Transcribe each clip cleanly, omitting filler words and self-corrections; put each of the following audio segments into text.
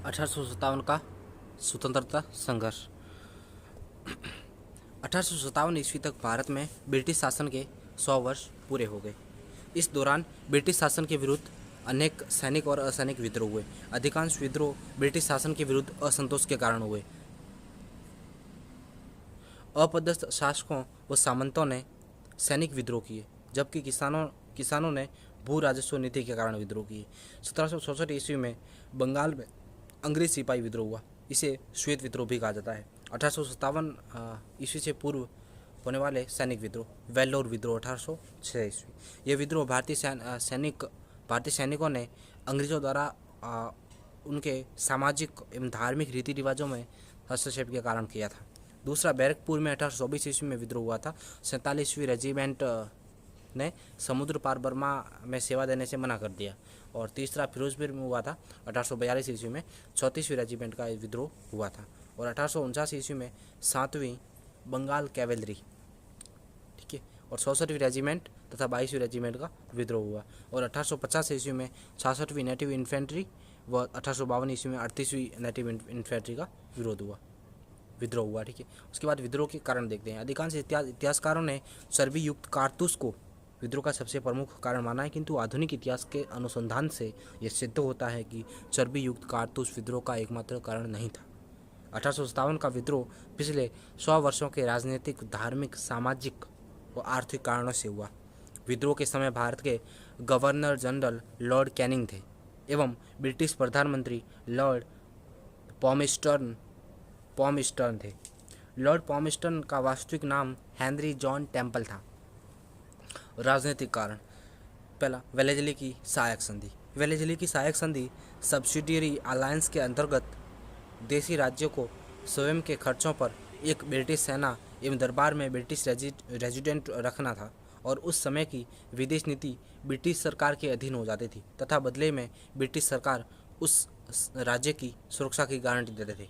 1857 का स्वतंत्रता संघर्ष। 1857 ईस्वी तक भारत में ब्रिटिश शासन के 100 वर्ष पूरे हो गए। इस दौरान ब्रिटिश शासन के विरुद्ध अनेक सैनिक और असैनिक विद्रोह हुए। अधिकांश विद्रोह ब्रिटिश शासन के विरुद्ध असंतोष के कारण हुए। अपदस्थ शासकों व सामंतों ने सैनिक विद्रोह किए, जबकि किसानों ने भू राजस्व नीति के कारण विद्रोह किए। 1764 ईस्वी में बंगाल में अंग्रेज सिपाही विद्रोह हुआ। इसे श्वेत विद्रोह भी कहा जाता है। 1857 ईस्वी से पूर्व होने वाले सैनिक विद्रोह, वेल्लोर विद्रोह 1806 ईस्वी। यह विद्रोह भारतीय सैनिकों ने अंग्रेजों द्वारा उनके सामाजिक एवं धार्मिक रीति रिवाजों में हस्तक्षेप के कारण किया था। दूसरा बैरकपुर में 1824 ईस्वी में विद्रोह हुआ था। 47वीं रेजिमेंट ने समुद्र पार बर्मा में सेवा देने से मना कर दिया। और तीसरा फिरोजपुर में हुआ था 1842 ईस्वी में। 34वीं रेजिमेंट का विद्रोह हुआ था। और 1849 ईस्वी में 7वीं बंगाल कैवेलरी, ठीक है, और 64वीं रेजिमेंट तथा 22वीं रेजिमेंट का विद्रोह हुआ। और 1850 ईस्वी में 66वीं नेटिव इन्फेंट्री व 1852 ईस्वी में 38वीं नेटिव इन्फेंट्री का विद्रोह हुआ, ठीक है। उसके बाद विद्रोह के कारण देखते हैं। अधिकांश इतिहासकारों ने चर्बी युक्त कारतूस को विद्रोह का सबसे प्रमुख कारण माना है, किंतु आधुनिक इतिहास के अनुसंधान से यह सिद्ध होता है कि चर्बी युक्त कारतूस विद्रोह का एकमात्र कारण नहीं था। 1857 का विद्रोह पिछले 100 वर्षों के राजनीतिक, धार्मिक, सामाजिक व आर्थिक कारणों से हुआ। विद्रोह के समय भारत के गवर्नर जनरल लॉर्ड कैनिंग थे एवं ब्रिटिश प्रधानमंत्री लॉर्ड पॉमस्टर्न थे। लॉर्ड पॉमस्टर्न का वास्तविक नाम हेनरी जॉन टेम्पल था। राजनीतिक कारण, पहला, वेलेजली की सहायक संधि। वेलेजली की सहायक संधि सब्सिडियरी अलायंस के अंतर्गत देशी राज्यों को स्वयं के खर्चों पर एक ब्रिटिश सेना एवं दरबार में ब्रिटिश रेजिडेंट रखना था। और उस समय की विदेश नीति ब्रिटिश सरकार के अधीन हो जाती थी तथा बदले में ब्रिटिश सरकार उस राज्य की सुरक्षा की गारंटी देते थे।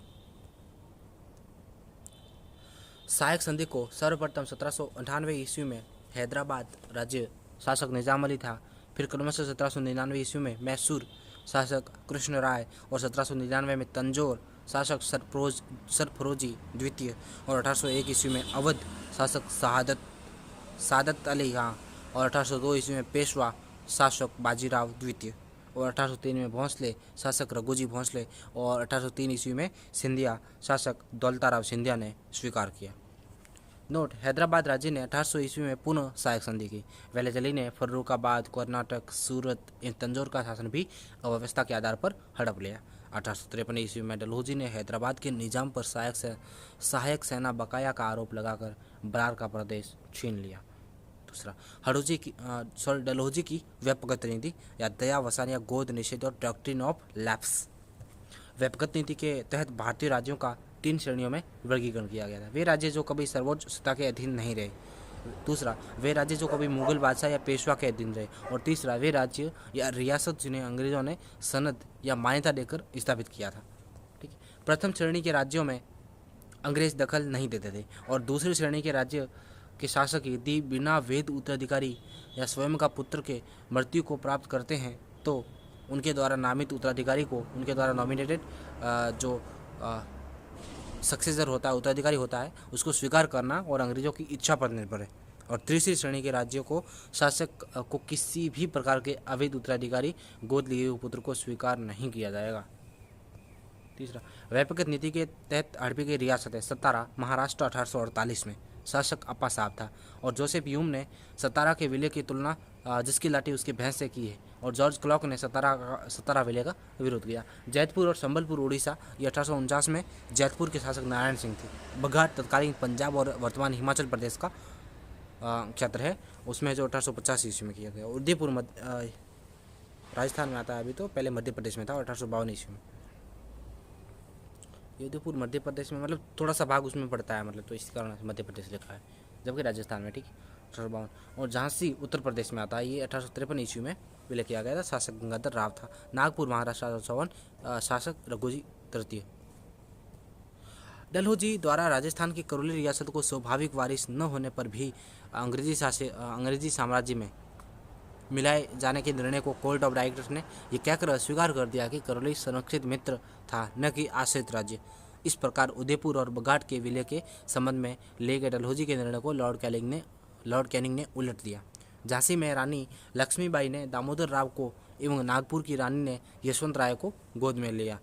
सहायक संधि को सर्वप्रथम 1798 ईस्वी में हैदराबाद राज्य शासक निजाम अली था। फिर क्रमशः 1799 ईस्वी में मैसूर शासक कृष्ण राय और 1799 में तंजौर शासक सरफरोजी द्वितीय और 1801 ईस्वी में अवध शासक सादत अली खां और 1802 ईस्वी में पेशवा शासक बाजीराव द्वितीय और 1803 में भोंसले शासक रघुजी भोंसले और 1803 ईस्वी में सिंधिया शासक दौलताराव सिंधिया ने स्वीकार किया। नोट, हैदराबाद राज्य ने 1800 ईस्वी में पुनः सहायक संधि की। वेलेजली ने फर्रुखाबाद, कर्नाटक, सूरत एवं तंजौर का शासन भी अव्यवस्था के आधार पर हड़प लिया। 1853 ईस्वी में डलहौजी ने हैदराबाद के निजाम पर सहायक सेना बकाया का आरोप लगाकर बरार का प्रदेश छीन लिया। दूसरा, डलहौजी की व्यापक नीति या दया वसानिया गोद निषेध और डॉक्ट्रिन ऑफ लैप्स। व्यापक नीति के तहत भारतीय राज्यों का 3 श्रेणियों में वर्गीकरण किया गया था। वे राज्य जो कभी सर्वोच्च सत्ता के अधीन नहीं रहे। दूसरा, वे राज्य जो कभी मुगल बादशाह या पेशवा के अधीन रहे। और तीसरा, वे राज्य या रियासत जिन्हें अंग्रेजों ने सनद या मान्यता देकर स्थापित किया था, ठीक है। प्रथम श्रेणी के राज्यों में अंग्रेज दखल नहीं देते थे और दूसरी श्रेणी के राज्य के शासक यदि बिना वैध उत्तराधिकारी या स्वयं का पुत्र के मृत्यु को प्राप्त करते हैं तो उनके द्वारा नामित उत्तराधिकारी को, उनके द्वारा नॉमिनेटेड जो सक्सेसर होता है, उत्तराधिकारी होता है, उसको स्वीकार करना और अंग्रेजों की इच्छा पर निर्भर है। और तीसरी श्रेणी के राज्यों को शासक को किसी भी प्रकार के अवैध उत्तराधिकारी गोद लिए हुए पुत्र को स्वीकार नहीं किया जाएगा। तीसरा, व्यापक नीति के तहत हड़पी गई रियासतें। सतारा महाराष्ट्र 1848 में शासक अप्पा साहब था और जोसेफ ह्यूम ने सतारा के विलय की तुलना जिसकी लाठी उसकी भैंस से की है। और जॉर्ज क्लॉक ने सतारा विलय का विरोध किया। जैतपुर और संबलपुर उड़ीसा, ये 1849 में जैतपुर के शासक नारायण सिंह थे। बघाट तत्कालीन पंजाब और वर्तमान हिमाचल प्रदेश का क्षेत्र है, उसमें जो 1850 ईस्वी में किया गया। उदयपुर राजस्थान में आता है अभी, तो पहले मध्य प्रदेश में था 1852 ईस्वी में। उदयपुर मध्य प्रदेश में, मतलब थोड़ा सा भाग उसमें पड़ता है, मतलब तो इस कारण से मध्य प्रदेश लिखा है, जबकि राजस्थान में, ठीक है, 1852। और झांसी उत्तर प्रदेश में आता है, ये 1853 ईस्वी में विलय किया गया था। शासक गंगाधर राव था। नागपुर महाराष्ट्र 1854, शासक रघुजी तृतीय। डलहौजी द्वारा राजस्थान की करौली रियासत को स्वाभाविक वारिस न होने पर भी अंग्रेजी साम्राज्य में मिलाए जाने के निर्णय को कोर्ट ऑफ डायरेक्टर्स ने यह कहकर अस्वीकार कर दिया कि करौली संरक्षित मित्र था, न कि आश्रित राज्य। इस प्रकार उदयपुर और बघाट के विलय के संबंध में ले गए डलहौजी के निर्णय को लॉर्ड कैनिंग ने उलट दिया। झांसी में रानी लक्ष्मीबाई ने दामोदर राव को एवं नागपुर की रानी ने यशवंत राय को गोद में लिया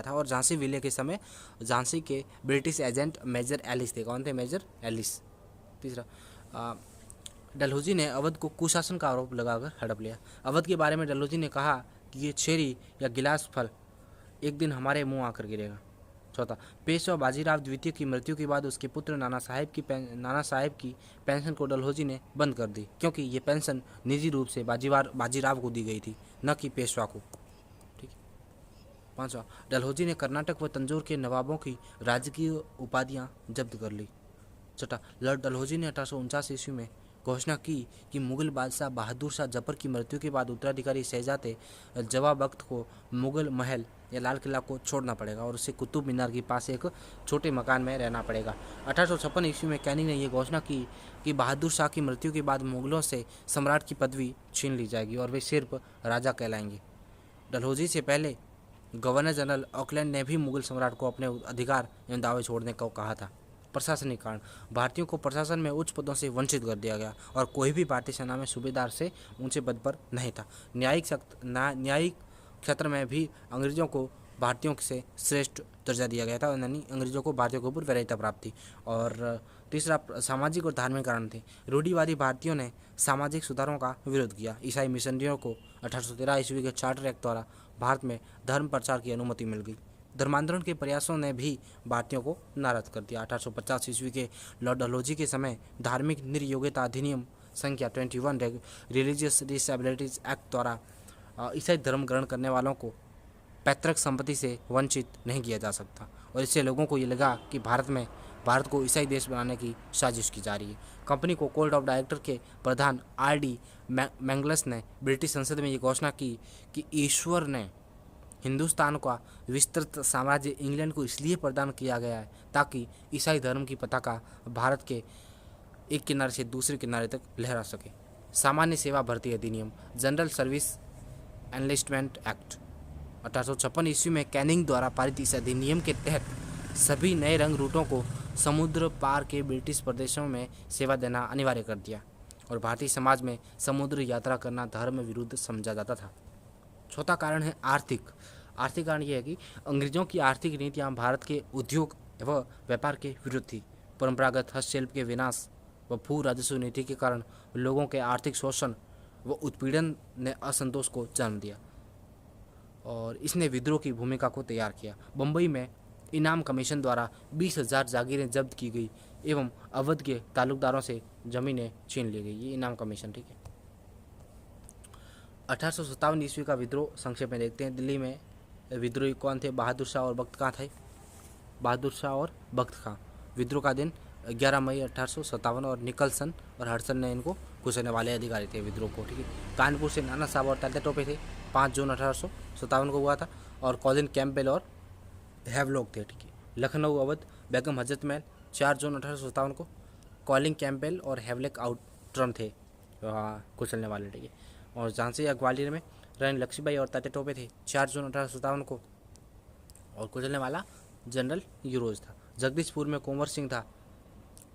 था। और झांसी विलय के समय झांसी के ब्रिटिश एजेंट मेजर एलिस थे। कौन थे? Major Ellis. तीसरा, डलहौजी ने अवध को कुशासन का आरोप लगाकर हड़प लिया। अवध के बारे में डलहौजी ने कहा कि ये चेरी या गिलास फल एक दिन हमारे मुंह आकर गिरेगा। चौथा, पेशवा बाजीराव द्वितीय की मृत्यु के बाद उसके पुत्र नाना साहेब की पेंशन को डलहौजी ने बंद कर दी, क्योंकि ये पेंशन निजी रूप से बाजीराव को दी गई थी, न कि पेशवा को। ठीक है। पांचवा, डलहौजी ने कर्नाटक व तंजौर के नवाबों की राजकीय उपाधियां जब्त कर ली। छठा, लॉर्ड डलहौजी ने 1849 ईस्वी में घोषणा की कि मुगल बादशाह बहादुर शाह जफर की मृत्यु के बाद उत्तराधिकारी शहजादे जवाब बख्त को मुगल महल या लाल किला को छोड़ना पड़ेगा और उसे कुतुब मीनार के पास एक छोटे मकान में रहना पड़ेगा। 1856 ईस्वी में कैनिंग ने यह घोषणा की कि बहादुर शाह की मृत्यु के बाद मुगलों से सम्राट की पदवी छीन ली जाएगी और वे सिर्फ राजा कहलाएंगे। डलहौजी से पहले गवर्नर जनरल ऑकलैंड ने भी मुगल सम्राट को अपने अधिकार एवं दावे छोड़ने को कहा था। प्रशासनिक कारण, भारतीयों को प्रशासन में उच्च पदों से वंचित कर दिया गया और कोई भी भारतीय सेना में सूबेदार से ऊंचे पद पर नहीं था। न्यायिक क्षेत्र में भी अंग्रेजों को भारतीयों से श्रेष्ठ दर्जा दिया गया था, यानी अंग्रेजों को भारतीयों के ऊपर वरीयता प्राप्त थी। और तीसरा, सामाजिक और धार्मिक कारण थे। रूढ़िवादी भारतीयों ने सामाजिक सुधारों का विरोध किया। ईसाई मिशनरियों को 1813 ईस्वी के चार्टर एक्ट द्वारा भारत में धर्म प्रचार की अनुमति मिल गई। धर्मांतरण के प्रयासों ने भी भारतीयों को नाराज कर दिया। 1850 ईस्वी के लॉर्ड डलहौजी के समय धार्मिक निर्योग्यता अधिनियम संख्या 21 रिलीजियस डिसेबिलिटीज एक्ट द्वारा ईसाई धर्म ग्रहण करने वालों को पैतृक संपत्ति से वंचित नहीं किया जा सकता, और इससे लोगों को ये लगा कि भारत को ईसाई देश बनाने की साजिश की जा रही है। कंपनी को कोर्ट ऑफ डायरेक्टर के प्रधान R.D. मैंगलस ने ब्रिटिश संसद में ये घोषणा की कि ईश्वर ने हिंदुस्तान का विस्तृत साम्राज्य इंग्लैंड को इसलिए प्रदान किया गया है ताकि ईसाई धर्म की पताका भारत के एक किनारे से दूसरे किनारे तक लहरा सके। सामान्य सेवा भर्ती अधिनियम जनरल सर्विस एनलिस्टमेंट एक्ट 1856 ईस्वी में कैनिंग द्वारा पारित इस अधिनियम के तहत सभी नए रंग रूटों को समुद्र पार के ब्रिटिश प्रदेशों में सेवा देना अनिवार्य कर दिया और भारतीय समाज में समुद्र यात्रा करना धर्म विरुद्ध समझा जाता था। चौथा कारण है आर्थिक कारण यह है कि अंग्रेजों की आर्थिक नीतियां भारत के उद्योग व व्यापार के विरुद्ध थी। परंपरागत हस्तशिल्प के विनाश व भू राजस्व नीति के कारण लोगों के आर्थिक शोषण व उत्पीड़न ने असंतोष को जन्म दिया और इसने विद्रोह की भूमिका को तैयार किया। बम्बई में इनाम कमीशन द्वारा 20,000 जागीरें जब्त की गई एवं अवध के तालुकदारों से जमीनें छीन ली गई। ये इनाम कमीशन, ठीक है। 1857 ईस्वी का विद्रोह संक्षेप में देखते हैं। दिल्ली में विद्रोही कौन थे? बहादुर शाह और बख्त खां थे। बहादुर शाह और बख्त खां। विद्रोह का दिन 11 मई 1857 और निकलसन और हडसन ने इनको कुचलने वाले अधिकारी थे विद्रोह को, ठीक है। कानपुर से नाना साहब और तात्या टोपे थे, 5 जून 1857 को हुआ था। और कॉलिन कैंपबेल और हैवलॉक थे, ठीक है। लखनऊ अवध बेगम हजरत महल 4 जून 1857 को कॉलिन कैंपबेल और हैवलॉक आउटरम थे कुचलने वाले, ठीक है। और झांसी या ग्वालियर में रानी लक्ष्मीबाई और तात्या टोपे थे 4 जून 1857 को, और कुचलने वाला जनरल यूरोज था। जगदीशपुर में कुंवर सिंह था,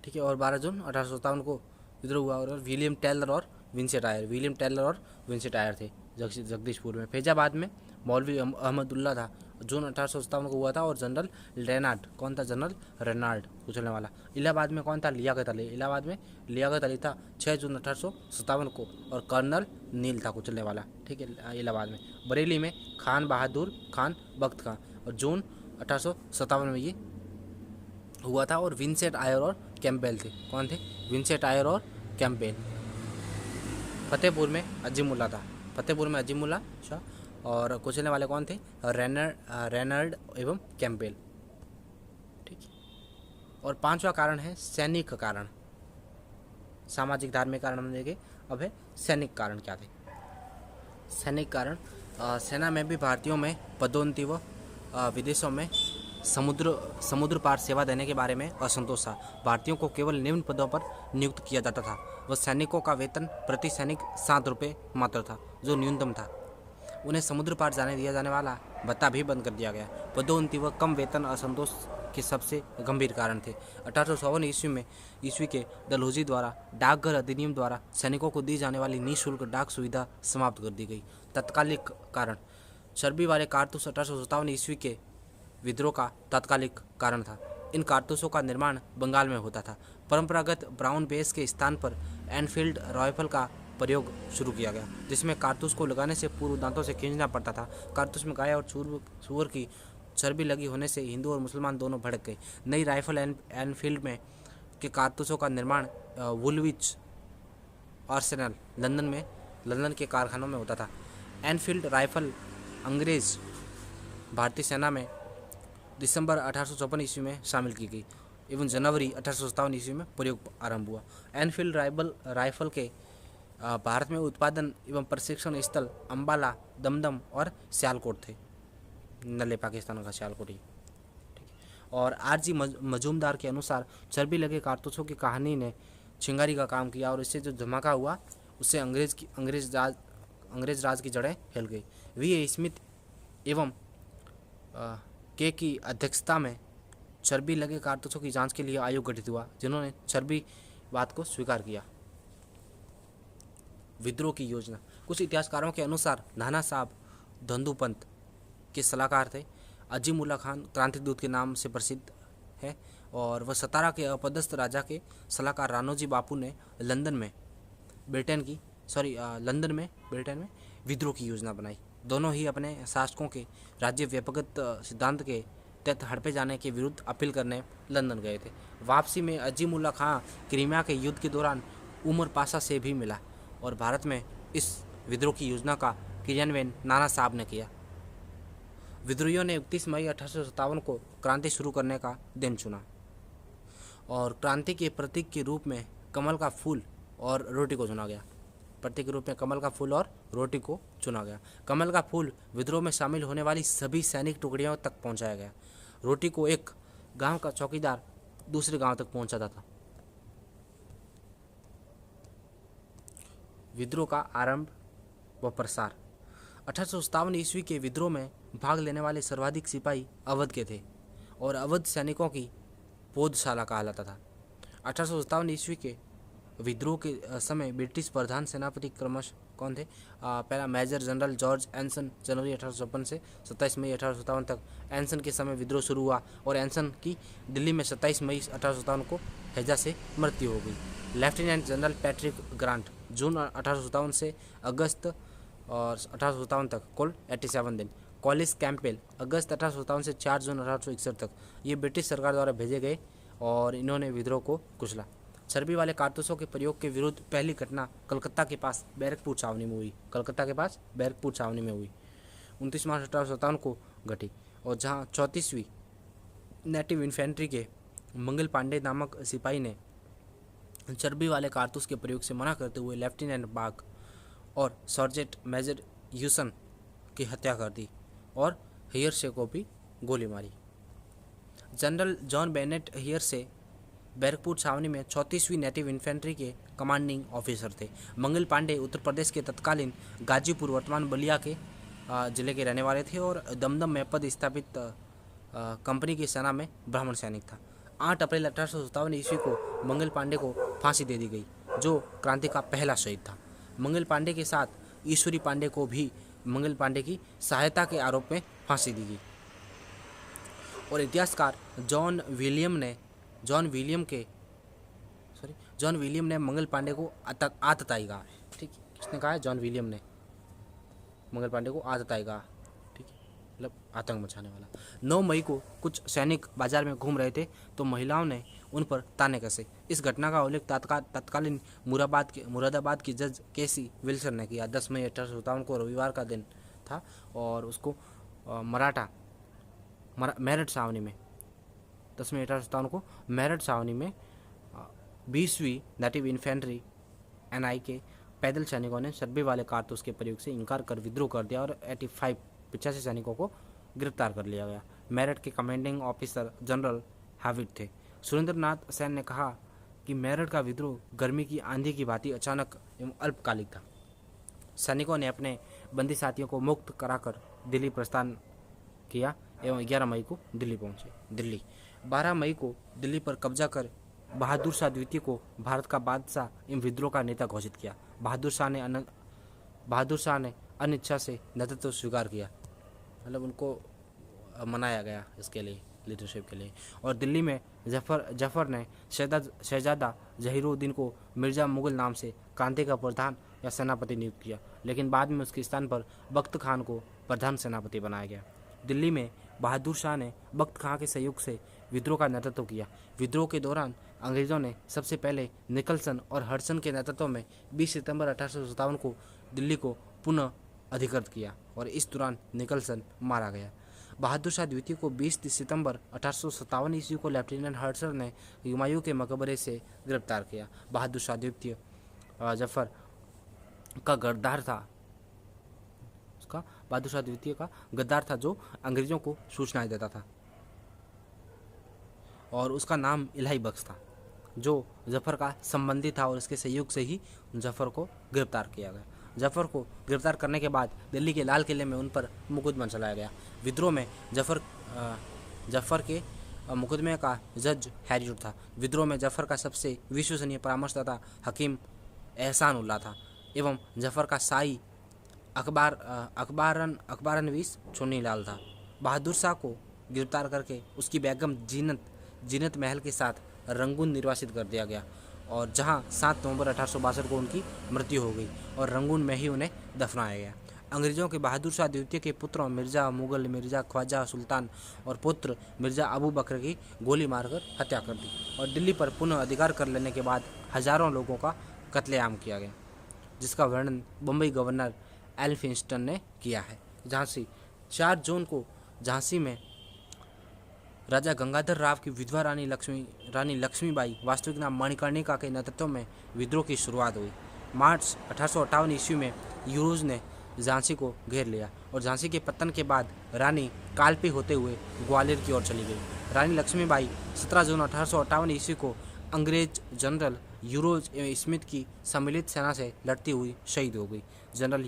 ठीक है। और 12 जून 1857 को विद्रोह हुआ और विलियम टेलर और विंसेंट आयर थे जगदीशपुर में। फैजाबाद में मौलवी अहमदुल्ला था, जून 1857 को हुआ था। और जनरल रेनाल्ड, कौन था? जनरल रेनाल्ड कुचलने वाला। इलाहाबाद में कौन था? लियाकत अली। इलाहाबाद में लियाकत अली था 6 जून 1857 को, और कर्नल नील था कुचलने वाला, ठीक है, इलाहाबाद में। बरेली में खान बहादुर खान बख्त खां, और जून 1857 में ये हुआ था। और विंसेंट आयर और कैंपबेल थे। कौन थे? विंसेंट आयर और कैंपबेल। फतेहपुर में अजीमुल्ला था, शाह, और कुचलने वाले कौन थे? रेनल्ड एवं कैंपबेल, ठीक है। और 5वां कारण है सैनिक कारण। सामाजिक धार्मिक कारण हम देखें, अब है सैनिक कारण क्या थे। सैनिक कारण, सेना में भी भारतीयों में पदोन्नति व विदेशों में समुद्र पार सेवा देने के बारे में असंतोष था। भारतीयों को केवल निम्न पदों पर नियुक्त किया जाता था। वह सैनिकों का वेतन प्रति सैनिक 7 रुपये मात्र था, जो न्यूनतम था। उन्हें समुद्र पार जाने दिया जाने वाला भत्ता भी बंद कर दिया गया। पदोन्नति व कम वेतन असंतोष के सबसे गंभीर कारण थे। 1854 ईस्वी के डलहौजी द्वारा डाकघर अधिनियम द्वारा सैनिकों को दी जाने वाली निःशुल्क डाक सुविधा समाप्त कर दी गई। तत्कालिक कारण चर्बी वाले कारतूस 1857 ईस्वी के विद्रोह का तात्कालिक कारण था। इन कारतूसों का निर्माण बंगाल में होता था। परंपरागत ब्राउन बेस के स्थान पर एनफील्ड राइफल का प्रयोग शुरू किया गया, जिसमें कारतूस को लगाने से पूर्व दांतों से खींचना पड़ता था। कारतूस में गाय और सूअर की चर्बी लगी होने से हिंदू और मुसलमान दोनों भड़क गए। नई राइफल एनफील्ड में के कारतूसों का निर्माण वुलविच आर्सेनल लंदन के कारखानों में होता था। एनफील्ड राइफल अंग्रेज भारतीय सेना में दिसंबर 1854 ईस्वी में शामिल की गई एवं जनवरी 1857 ईस्वी में प्रयोग आरंभ हुआ। एनफील्ड राइफल के भारत में उत्पादन एवं प्रशिक्षण स्थल अंबाला, दमदम और सियालकोट थे। नले पाकिस्तान का सियालकोट ही, ठीक है। और आरजी मजूमदार के अनुसार चर्बी लगे कारतूसों की कहानी ने चिंगारी का काम किया और इससे जो धमाका हुआ उससे अंग्रेज राज की जड़ें हिल गई। वी स्मिथ एवं के की अध्यक्षता में चर्बी लगे कारतूसों की जांच के लिए आयोग गठित हुआ, जिन्होंने चर्बी बात को स्वीकार किया। विद्रोह की योजना। कुछ इतिहासकारों के अनुसार नाना साहब धंधुपंत के सलाहकार थे। अजीमुल्ला खान क्रांतिदूत के नाम से प्रसिद्ध है और वह सतारा के अपदस्थ राजा के सलाहकार राणोजी बापू ने लंदन में ब्रिटेन में विद्रोह की योजना बनाई। दोनों ही अपने शासकों के राज्य व्यापक सिद्धांत के तहत हड़पे जाने के विरुद्ध अपील करने लंदन गए थे। वापसी में अजीमुल्ला खां क्रीमिया के युद्ध के दौरान उमर पाशा से भी मिला और भारत में इस विद्रोह की योजना का क्रियान्वयन नाना साहब ने किया। विद्रोहियों ने 31 मई 1857 को क्रांति शुरू करने का दिन चुना और क्रांति के प्रतीक के रूप में कमल का फूल और रोटी को चुना गया। प्रतीक के रूप में कमल का फूल और रोटी को चुना गया। कमल का फूल विद्रोह में शामिल होने वाली सभी सैनिक टुकड़ियों तक पहुंचाया गया। रोटी को एक गांव का चौकीदार दूसरे गांव तक पहुंचाता था। विद्रोह का आरंभ व प्रसार। 1857 ईस्वी के विद्रोह में भाग लेने वाले सर्वाधिक सिपाही अवध के थे और अवध सैनिकों की पौधशाला कहलाता था। 1857 ईस्वी के विद्रोह के समय ब्रिटिश प्रधान सेनापति क्रमश कौन थे? पहला मेजर जनरल जॉर्ज एंसन, जनवरी 1856 से 27 मई 1857 तक। एंसन के समय विद्रोह शुरू हुआ और एंसन की दिल्ली में 27 मई 1857 को हैजा से मृत्यु हो गई। लेफ्टिनेंट जनरल पैट्रिक ग्रांट, जून 1857 से अगस्त और 1857 तक, कुल 87 दिन। कॉलिस कैंपबेल, अगस्त 1857 से 4 जून 1861 तक। ये ब्रिटिश सरकार द्वारा भेजे गए और इन्होंने विद्रोह को कुचला। चर्बी वाले कारतूसों के प्रयोग के विरुद्ध पहली घटना कलकत्ता के पास बैरकपुर छावनी में हुई। 29 मार्च 1857 को घटी और जहां 34वीं नेटिव इन्फेंट्री के मंगल पांडे नामक सिपाही ने चर्बी वाले कारतूस के प्रयोग से मना करते हुए लेफ्टिनेंट बाग और सर्जेंट मेजर ह्यूसन की हत्या कर दी और हियरसे को भी गोली मारी। General John Bennett hearsay Barrackpore छावनी में 34वीं नेटिव इन्फेंट्री के कमांडिंग ऑफिसर थे। मंगल पांडे उत्तर प्रदेश के तत्कालीन गाजीपुर वर्तमान बलिया के जिले के रहने वाले थे और दमदम में पद स्थापित कंपनी की सेना में ब्राह्मण सैनिक था। 8 अप्रैल 1857 ईस्वी को मंगल पांडे को फांसी दे दी गई, जो क्रांति का पहला शहीद था। मंगल पांडे के साथ ईश्वरी पांडे को भी मंगल पांडे की सहायता के आरोप में फांसी दी गई और इतिहासकार जॉन विलियम ने मंगल पांडे को आतताई कहा। ठीक है, किसने कहा है? जॉन विलियम ने मंगल पांडे को आतताई कहा। ठीक है, मतलब आतंक मचाने वाला। 9 मई को कुछ सैनिक बाजार में घूम रहे थे तो महिलाओं ने उन पर ताने कसे। इस घटना का उल्लेख तत्कालीन मुरादाबाद की जज केसी विल्सन ने किया। 10 मई 1857 को रविवार का दिन था और उसको मेरठ छावनी में 10 मई 1857 को मेरठ छावनी में 20वीं नेटिव इन्फेंट्री NI के पैदल सैनिकों ने चर्बी वाले कारतूस के प्रयोग से इनकार कर विद्रोह कर दिया और 85 सैनिकों को गिरफ्तार कर लिया गया। मेरठ के कमांडिंग ऑफिसर जनरल हाविद थे। सुरेंद्रनाथ सेन ने कहा कि मेरठ का विद्रोह गर्मी की आंधी की भांति अचानक एवं अल्पकालिक था। सैनिकों ने अपने बंदी साथियों को मुक्त कराकर दिल्ली प्रस्थान किया एवं 11 मई को दिल्ली पहुंचे। दिल्ली 12 मई को दिल्ली पर कब्जा कर बहादुर शाह द्वितीय को भारत का बादशाह एवं विद्रोह का नेता घोषित किया। बहादुर शाह ने अनिच्छा से नेतृत्व स्वीकार किया, मतलब उनको मनाया गया इसके लिए, लीडरशिप के लिए। और दिल्ली में जफर ने शहजादा जहीरुद्दीन को मिर्जा मुगल नाम से क्रांति का प्रधान या सेनापति नियुक्त किया, लेकिन बाद में उसके स्थान पर बख्त खान को प्रधान सेनापति बनाया गया। दिल्ली में बहादुर शाह ने बख्त खान के सहयोग से विद्रोह का नेतृत्व किया। विद्रोह के दौरान अंग्रेजों ने सबसे पहले निकलसन और हडसन के नेतृत्व में 20 सितंबर 1857 को दिल्ली को पुनः अधिकृत किया और इस दौरान निकलसन मारा गया। बहादुर शाह द्वितीय को 20 सितंबर 1857 ईस्वी को लेफ्टिनेंट हडसन ने हुमायूं के मकबरे से गिरफ्तार किया। बहादुर शाह द्वितीय जफर का गद्दार था, बहादुर शाह द्वितीय का गद्दार था जो अंग्रेजों को सूचनाएं देता था, और उसका नाम इलाही बख्श था जो जफर का संबंधी था, और इसके सहयोग से ही जफर को गिरफ्तार किया गया। जफर को गिरफ्तार करने के बाद दिल्ली के लाल किले में उन पर मुकदमा चलाया गया। विद्रोह में जफर के मुकदमे का जज हैरियट था। विद्रोह में जफर का सबसे विश्वसनीय परामर्शदाता हकीम एहसान उल्लाह था एवं जफर का साई अखबारनवीस चुन्नीलाल था। बहादुर शाह को गिरफ्तार करके उसकी बेगम जीनत महल के साथ रंगून निर्वासित कर दिया गया, और जहां 7 नवंबर 1862 को उनकी मृत्यु हो गई और रंगून में ही उन्हें दफनाया गया। अंग्रेजों के बहादुर शाह द्वितीय के पुत्रों मिर्जा मुगल, मिर्जा ख्वाजा सुल्तान और पुत्र मिर्जा अबू बकर की गोली मारकर हत्या कर दी, और दिल्ली पर पुनः अधिकार कर लेने के बाद हजारों लोगों का कत्लेआम किया गया, जिसका वर्णन बम्बई गवर्नर एल्फिंस्टन ने किया है। झांसी 4 जून को झांसी में राजा गंगाधर राव की विधवा रानी लक्ष्मीबाई, वास्तविक नाम मणिकर्णिका, के नेतृत्व में विद्रोह की शुरुआत हुई। मार्च 1858 ईस्वी में यूरोज ने झांसी को घेर लिया और झांसी के पतन के बाद रानी कालपी होते हुए ग्वालियर की ओर चली गई। रानी लक्ष्मीबाई 17 जून 1858 ईस्वी को अंग्रेज जनरल यूरोज एवं स्मिथ की सम्मिलित सेना से लड़ती हुई शहीद हो गई। जनरल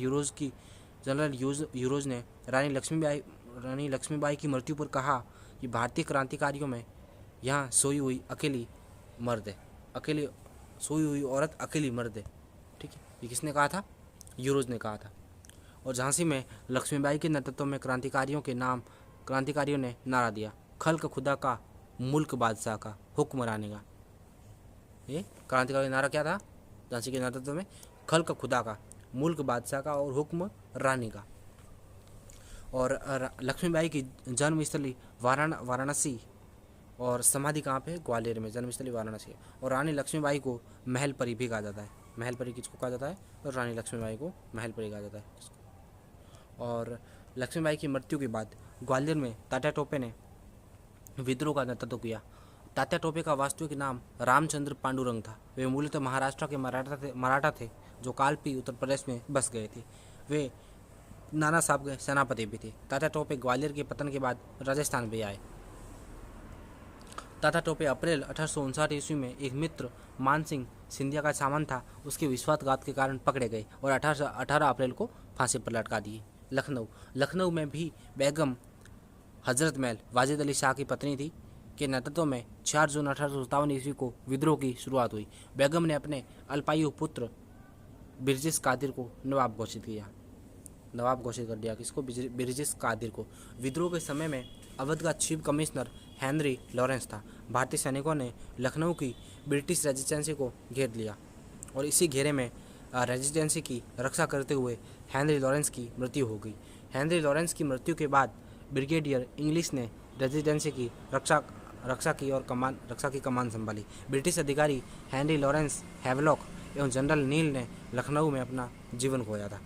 यूरोज ने रानी लक्ष्मीबाई की मृत्यु पर कहा कि भारतीय क्रांतिकारियों में यहाँ सोई हुई औरत अकेली मर्द है। ठीक है, ये किसने कहा था? यूरोज ने कहा था। और झांसी में लक्ष्मीबाई के नेतृत्व में क्रांतिकारियों ने नारा दिया, खल्क खुदा का, मुल्क बादशाह का, हुक्म रानी का। ये क्रांतिकारी नारा क्या था? झांसी के नेतृत्व में खल्क खुदा का, मुल्क बादशाह का और हुक्म रानी का। और लक्ष्मीबाई की जन्मस्थली वाराणसी और समाधि कहाँ पे? ग्वालियर में। जन्मस्थली वाराणसी। और रानी लक्ष्मीबाई को महल परी भी कहा जाता है। महल परी किसको कहा जाता है? और रानी लक्ष्मीबाई को महल परी कहा जाता है। और लक्ष्मीबाई की मृत्यु के बाद ग्वालियर में तात्या टोपे ने विद्रोह का नेतृत्व किया। तात्या टोपे का वास्तविक नाम रामचंद्र पांडुरंग था। वे मूलतः महाराष्ट्र के मराठा थे जो कालपी उत्तर प्रदेश में बस गए थे। वे नाना साहब के सेनापति भी थे। तात्या टोपे ग्वालियर के पतन के बाद राजस्थान भी आए। तात्या टोपे अप्रैल 1859 ईस्वी में एक मित्र मान सिंह सिंधिया का सामान था, उसके विश्वासघात के कारण पकड़े गए और 18 अप्रैल को फांसी पर लटका दिए। लखनऊ में भी बेगम हजरत महल वाजिद अली शाह की पत्नी थी के नेतृत्व में 4 जून 1857 ईस्वी को विद्रोह की शुरुआत हुई। बेगम ने अपने अल्पायु पुत्र बिरजिस कादिर को नवाब घोषित कर दिया। किसको? बिरजिस कादिर को। विद्रोह के समय में अवध का चीफ कमिश्नर हेनरी लॉरेंस था। भारतीय सैनिकों ने लखनऊ की ब्रिटिश रेजिडेंसी को घेर लिया और इसी घेरे में रेजिडेंसी की रक्षा करते हुए हेनरी लॉरेंस की मृत्यु हो गई। हेनरी लॉरेंस की मृत्यु के बाद ब्रिगेडियर इंग्लिश ने रेजिडेंसी की रक्षा की और रक्षा की कमान संभाली। ब्रिटिश अधिकारी हेनरी लॉरेंस हैवलॉक एवं जनरल नील ने लखनऊ में अपना जीवन खोया था।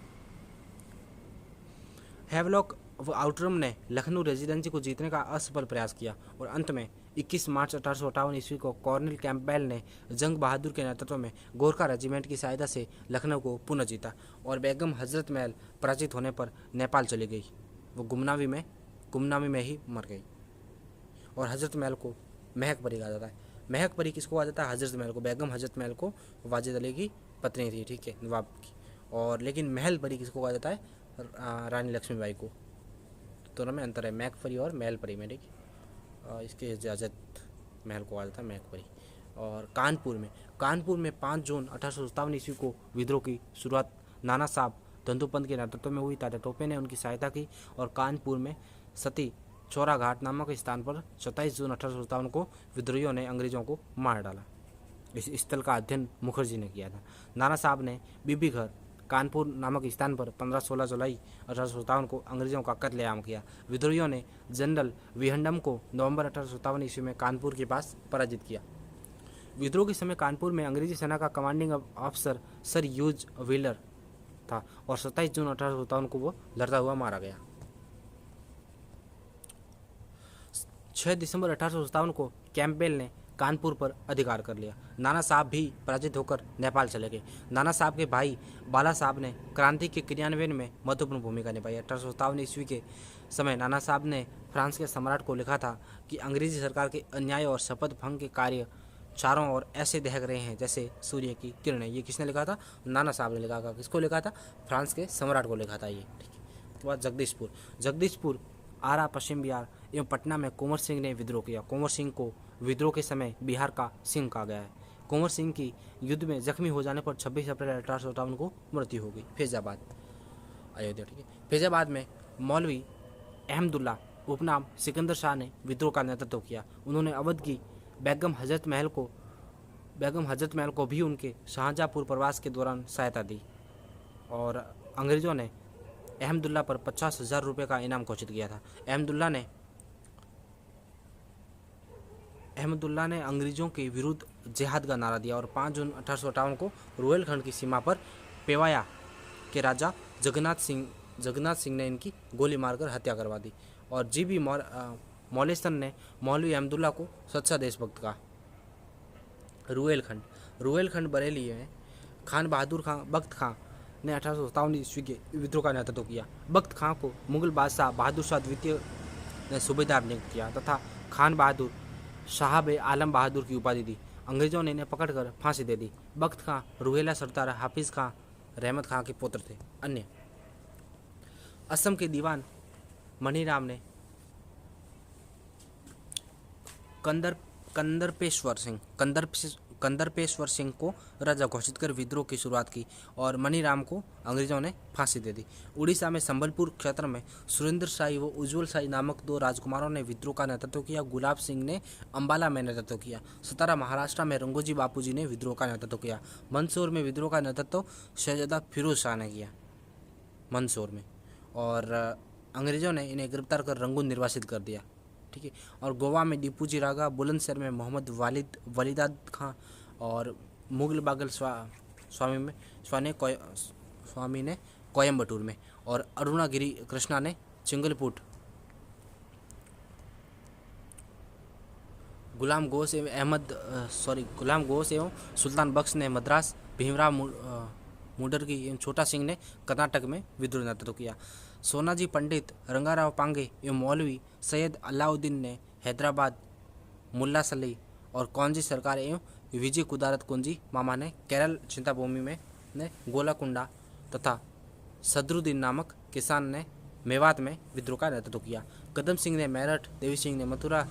हैवलॉक व आउटरम ने लखनऊ रेजिडेंसी को जीतने का असफल प्रयास किया और अंत में 21 मार्च 1858 ईस्वी को कॉर्नेल कैंपबेल ने जंग बहादुर के नेतृत्व में गोरखा रेजिमेंट की सहायता से लखनऊ को पुनः जीता और बेगम हजरत महल पराजित होने पर नेपाल चली गई। वो गुमनामी में ही मर गई। और हजरत महल को महक परी कहा जाता है। महक परी किसको कहा जाता है? हजरत महल को। बेगम हजरत महल को वाजिद अली की पत्नी थी, ठीक है, नवाब की। और लेकिन महल परी किसको कहा जाता है? रानी लक्ष्मीबाई को। दोनों में अंतर है, महक परी और महल परी में, ठीक है। इसके इजाज़त महल को कहा जाता है महक परी। और कानपुर में 5 जून 1857 ईस्वी को विद्रोह की शुरुआत नाना साहब धंधुपंत के नेतृत्व में हुई। तात्या टोपे ने उनकी सहायता की और कानपुर में सती चौरा घाट नामक स्थान पर 27 जून 1857 को विद्रोहियों ने अंग्रेजों को मार डाला। इस स्थल का अध्ययन मुखर्जी ने किया था। नाना साहब ने बीबी घर कानपुर नामक स्थान पर 15-16 जुलाई 1857 को अंग्रेजों का कत्लेआम किया। विद्रोहियों ने जनरल विहंडम को नवंबर 1857 ईस्वी में कानपुर के पास पराजित किया। विद्रोह के समय कानपुर में अंग्रेजी सेना का कमांडिंग अफसर सर ह्यूज व्हीलर था और 27 जून 1857 को वो लड़ता हुआ मारा गया। 6 दिसंबर 1857 को कैंपबेल ने कानपुर पर अधिकार कर लिया। नाना साहब भी पराजित होकर नेपाल चले गए। नाना साहब के भाई बाला साहब ने क्रांति के क्रियान्वयन में महत्वपूर्ण भूमिका निभाई। 1857 ईस्वी के समय नाना साहब ने फ्रांस के सम्राट को लिखा था कि अंग्रेजी सरकार के अन्याय और शपथ भंग के कार्य चारों ओर ऐसे दहक रहे हैं जैसे सूर्य की किरणें। ये किसने लिखा था? नाना साहब ने लिखा था। किसको लिखा था? फ्रांस के सम्राट को लिखा था ये, ठीक है। तो बाद जगदीशपुर आरा पश्चिम बिहार एवं पटना में कुंवर सिंह ने विद्रोह किया। कुंवर सिंह को विद्रोह के समय बिहार का सिंह कहा गया है। कुंवर सिंह की युद्ध में जख्मी हो जाने पर 26 अप्रैल 1857 को मृत्यु हो गई। फैजाबाद अयोध्या, ठीक है। फैजाबाद में मौलवी अहमदुल्ला उपनाम सिकंदर शाह ने विद्रोह का नेतृत्व किया। उन्होंने अवध की बेगम हजरत महल को भी उनके शाहजहाँपुर प्रवास के दौरान सहायता दी और अंग्रेजों ने अहमदुल्ला पर 50,000 रुपये का इनाम घोषित किया था। अहमदुल्ला ने अंग्रेजों के विरुद्ध जिहाद का नारा दिया और 5 जून 1858 को रुहेलखंड की सीमा पर पेवाया के राजा जगन्नाथ सिंह ने इनकी गोली मारकर हत्या करवा दी। और जीबी मौलेसन ने मौलवी अहमदुल्ला को सच्चा देशभक्त कहा। रुहेलखंड बरेली में बख्त खां ने 1857 ईस्वी के विद्रोह का नेतृत्व किया। बख्त खां को मुगल बादशाह बहादुर शाह द्वितीय ने सूबेदार नियुक्त किया तथा खान बहादुर साहब आलम बहादुर की उपाधि दी। अंग्रेजों ने इन्हें पकड़कर फांसी दे दी। बख्त खां रुहेला सरदार हाफिज खां रहमत खां के पुत्र थे। अन्य असम के दीवान मणिराम ने कंदरपेश्वर सिंह को राजा घोषित कर विद्रोह की शुरुआत की और मणिराम को अंग्रेजों ने फांसी दे दी। उड़ीसा में संबलपुर क्षेत्र में सुरेंद्र शाही व उज्ज्वल शाही नामक 2 राजकुमारों ने विद्रोह का नेतृत्व किया। गुलाब सिंह ने अंबाला में नेतृत्व किया। सतारा महाराष्ट्र में रंगोजी बापूजी ने विद्रोह का नेतृत्व किया। मंदसौर में विद्रोह का नेतृत्व शहजादा फिरोज शाह ने किया मंदसौर में, और अंग्रेजों ने इन्हें गिरफ्तार कर रंगून निर्वासित कर दिया, ठीक है। और गोवा में दीपूजी रागा, बुलंदशहर में मोहम्मद वलीदाद खां और मुगल बागल स्वामी ने कोयम्बटूर में, और अरुणागिरी कृष्णा ने चिंगलपुट। गुलाम घोष एवं सुल्तान बख्श ने मद्रास, भीमराव मुडरगी एवं छोटा सिंह ने कर्नाटक में विद्रोह नेतृत्व किया। सोनाजी पंडित, रंगाराव पांगे एवं मौलवी सैयद अलाउद्दीन ने हैदराबाद, मुल्ला सली और कौंजी सरकार एवं विजय कुदारत कुंजी मामा ने केरल चिंताभूमि में ने गोलाकुंडा तथा सदरुद्दीन नामक किसान ने मेवात में विद्रोह का नेतृत्व किया। कदम सिंह ने मेरठ, देवी सिंह ने मथुरा,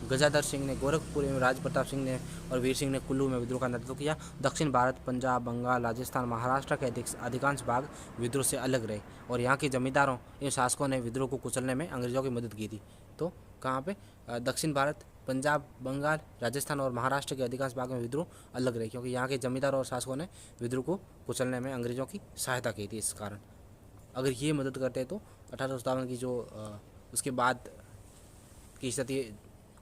गजाधर सिंह ने गोरखपुर एवं राज प्रताप सिंह ने और वीर सिंह ने कुल्लू में विद्रोह का नेतृत्व किया। दक्षिण भारत, पंजाब, बंगाल, राजस्थान, महाराष्ट्र के अधिकांश भाग विद्रोह से अलग रहे और यहाँ के जमींदारों एवं शासकों ने विद्रोह को कुचलने में अंग्रेजों की मदद की थी। तो कहाँ पे? दक्षिण भारत, पंजाब, बंगाल, राजस्थान और महाराष्ट्र के अधिकांश भाग में विद्रोह अलग रहे क्योंकि यहाँ के जमींदारों और शासकों ने विद्रोह को कुचलने में अंग्रेजों की सहायता की थी। इस कारण अगर ये मदद करते तो 1857 की जो उसके बाद की स्थिति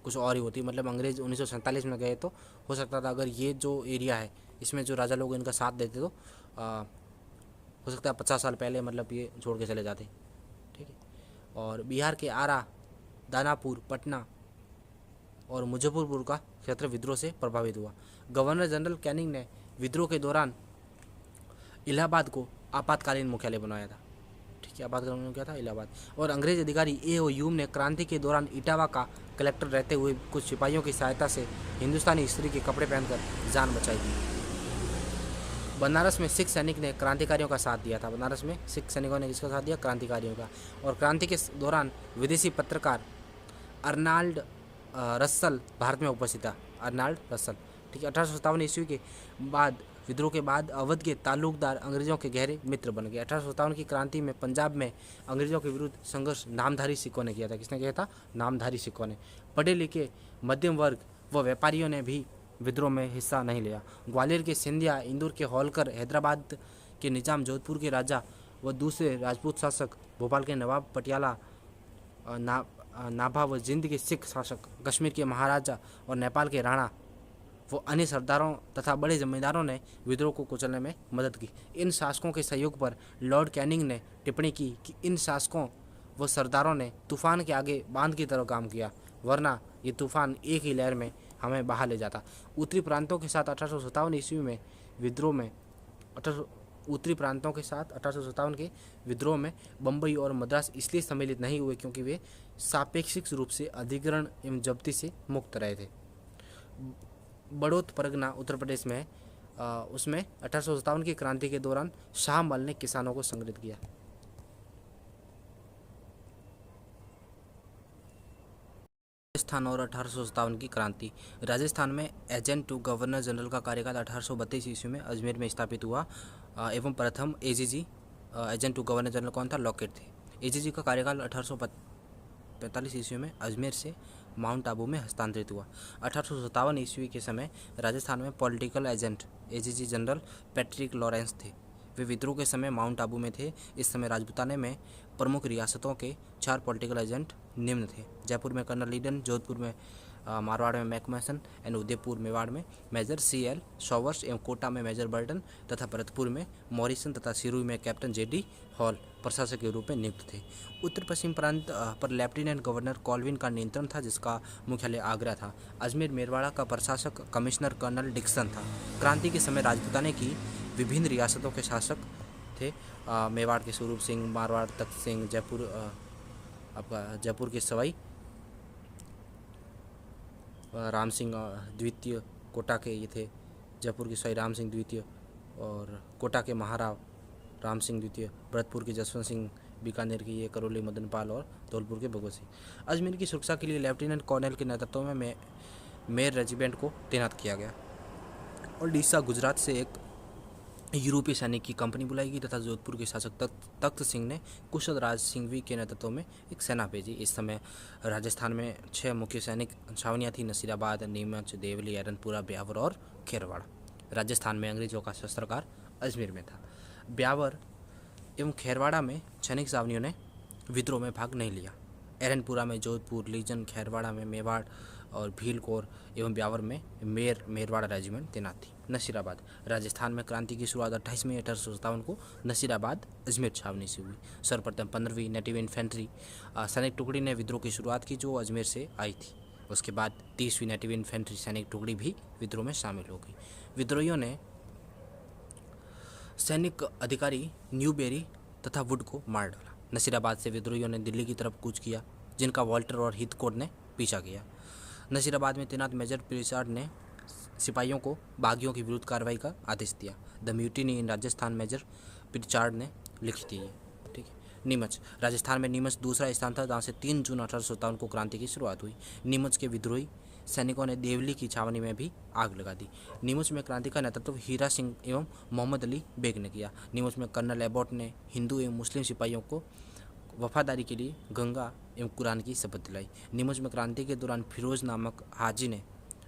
कुछ और ही होती। मतलब अंग्रेज 1947 में गए तो हो सकता था अगर ये जो एरिया है इसमें जो राजा लोग इनका साथ देते तो हो सकता है 50 साल पहले मतलब ये छोड़ के चले जाते, ठीक है। और बिहार के आरा, दानापुर, पटना और मुजफ्फरपुर का क्षेत्र विद्रोह से प्रभावित हुआ। गवर्नर जनरल कैनिंग ने विद्रोह के दौरान इलाहाबाद को आपातकालीन मुख्यालय बनाया था, ठीक है। ठीक है, आबाद का नाम क्या था, इलाहाबाद। और अंग्रेज अधिकारी ए ओ ह्यूम ने क्रांति के दौरान इटावा का कलेक्टर रहते हुए कुछ सिपाहियों की सहायता से हिंदुस्तानी स्त्री के कपड़े पहनकर जान बचाई थी। बनारस में सिख सैनिक ने क्रांतिकारियों का साथ दिया था। बनारस में सिख सैनिकों ने किसका साथ दिया, क्रांतिकारियों का। और क्रांति के दौरान विदेशी पत्रकार अर्नाल्ड रस्सल भारत में उपस्थित था, अर्नाल्ड रस्सल, ठीक है। 1857 ईस्वी के बाद विद्रोह के बाद अवध के तालुकदार अंग्रेजों के गहरे मित्र बन गए। 1857 की क्रांति में पंजाब में अंग्रेजों के विरुद्ध संघर्ष नामधारी सिखों ने किया था। किसने किया था, नामधारी सिखों ने। पढ़े लिखे मध्यम वर्ग व व्यापारियों ने भी विद्रोह में हिस्सा नहीं लिया। ग्वालियर के सिंधिया, इंदौर के होलकर, हैदराबाद के निजाम, जोधपुर के राजा व दूसरे राजपूत शासक, भोपाल के नवाब, पटियाला, नाभा व जिंद के सिख शासक, कश्मीर के महाराजा और नेपाल के राणा वो अन्य सरदारों तथा बड़े जमींदारों ने विद्रोह को कुचलने में मदद की। इन शासकों के सहयोग पर लॉर्ड कैनिंग ने टिप्पणी की कि इन शासकों व सरदारों ने तूफान के आगे बांध की तरह काम किया, वरना ये तूफान एक ही लहर में हमें बहा ले जाता। उत्तरी प्रांतों के साथ 1857 ईस्वी में विद्रोह में उत्तरी प्रांतों के साथ 1857 के विद्रोह में बम्बई और मद्रास इसलिए सम्मिलित नहीं हुए क्योंकि वे सापेक्षिक रूप से अधिग्रहण एवं जब्ती से मुक्त रहे थे। बड़ौत परगना उत्तर प्रदेश में उसमें 1857 की क्रांति के दौरान शाहमल ने किसानों को संगठित किया। राजस्थान और 1857 की क्रांति। राजस्थान में एजेंट टू गवर्नर जनरल का कार्यकाल 1832 ईस्वी में अजमेर में स्थापित हुआ एवं प्रथम AGG agent to governor general कौन था, लॉकेट थे। एजीजी का कार्यकाल 1845 ईस्वी में अजमेर से माउंट आबू में हस्तांतरित हुआ। 1857 ईस्वी के समय राजस्थान में political agent AGG general Patrick Lawrence थे। वे विद्रोह के समय माउंट आबू में थे। इस समय राजपूताने में प्रमुख रियासतों के 4 पॉलिटिकल एजेंट निम्न थे। जयपुर में कर्नल लीडन, जोधपुर में मारवाड़ में मैकमैसन एंड उदयपुर मेवाड़ में मेजर CL शॉवर्स एवं कोटा में मेजर बर्टन तथा भरतपुर में मॉरिसन तथा सिरोही में कैप्टन JD हॉल प्रशासक के रूप में नियुक्त थे। उत्तर पश्चिम प्रांत पर लेफ्टिनेंट गवर्नर कॉल्विन का नियंत्रण था, जिसका मुख्यालय आगरा था। अजमेर मेरवाड़ा का प्रशासक कमिश्नर कर्नल डिक्सन था। क्रांति के समय राजपूताने की विभिन्न रियासतों के शासक थे। मेवाड़ के स्वरूप सिंह, मारवाड़ तख्त सिंह, जयपुर के सवाई राम सिंह द्वितीय, कोटा के ये थे जयपुर के सवाई राम सिंह द्वितीय और कोटा के महाराव राम सिंह द्वितीय, भरतपुर के जसवंत सिंह, बीकानेर के ये करौली मदनपाल और धौलपुर के भगवत सिंह। अजमेर की सुरक्षा के लिए लेफ्टिनेंट कर्नल के नेतृत्व में मेयर रेजिमेंट को तैनात किया गया। ओडिशा, गुजरात से एक यूरोपीय सैनिक की कंपनी बुलाई गई तथा जोधपुर के शासक तख्त सिंह ने कुशल राज सिंघवी के नेतृत्व में एक सेना भेजी। इस समय राजस्थान में 6 मुख्य सैनिक छावनियाँ थी, नसीराबाद, नीमच, देवली, एरनपुरा, ब्यावर और खेरवाड़ा। राजस्थान में अंग्रेजों का शस्त्रागार अजमेर में था। ब्यावर एवं खेरवाड़ा में सैनिक छावनियों ने विद्रोह में भाग नहीं लिया। एरनपुरा में जोधपुर लीजन, खेरवाड़ा में मेवाड़ और भील कोर एवं ब्यावर में मेरवाड़ा रेजिमेंट तैनात थी। नसीराबाद, राजस्थान में क्रांति की शुरुआत 28 मई 1857 को नसीराबाद अजमेर छावनी से हुई। सर्वप्रथम 15वीं नेटिव इन्फेंट्री सैनिक टुकड़ी ने विद्रोह की शुरुआत की, जो अजमेर से आई थी। उसके बाद 30वीं नेटिव इन्फेंट्री सैनिक टुकड़ी भी विद्रोह में शामिल हो गई। विद्रोहियों ने सैनिक अधिकारी न्यूबेरी तथा वुड को मार डाला। नसीराबाद से विद्रोहियों ने दिल्ली की तरफ कूच किया, जिनका वॉल्टर और हिथकोट ने पीछा किया। नसीराबाद में तैनात मेजर प्रिचार्ड ने सिपाहियों को बागियों के विरुद्ध कार्रवाई का आदेश दिया। The mutiny in Rajasthan major Pritchard ने लिखी थी ये, ठीक है। नीमच, राजस्थान में नीमच दूसरा स्थान था, जहाँ से 3 जून 1857 को क्रांति की शुरुआत हुई। नीमच के विद्रोही सैनिकों ने देवली की छावनी में भी आग लगा दी। नीमच में क्रांति का नेतृत्व हीरा सिंह एवं मोहम्मद अली बेग ने किया। नीमच में कर्नल एबॉट ने हिंदू एवं मुस्लिम सिपाहियों को वफादारी के लिए गंगा एवं कुरान की शपथ दिलाई। नीमच में क्रांति के दौरान फिरोज नामक हाजी ने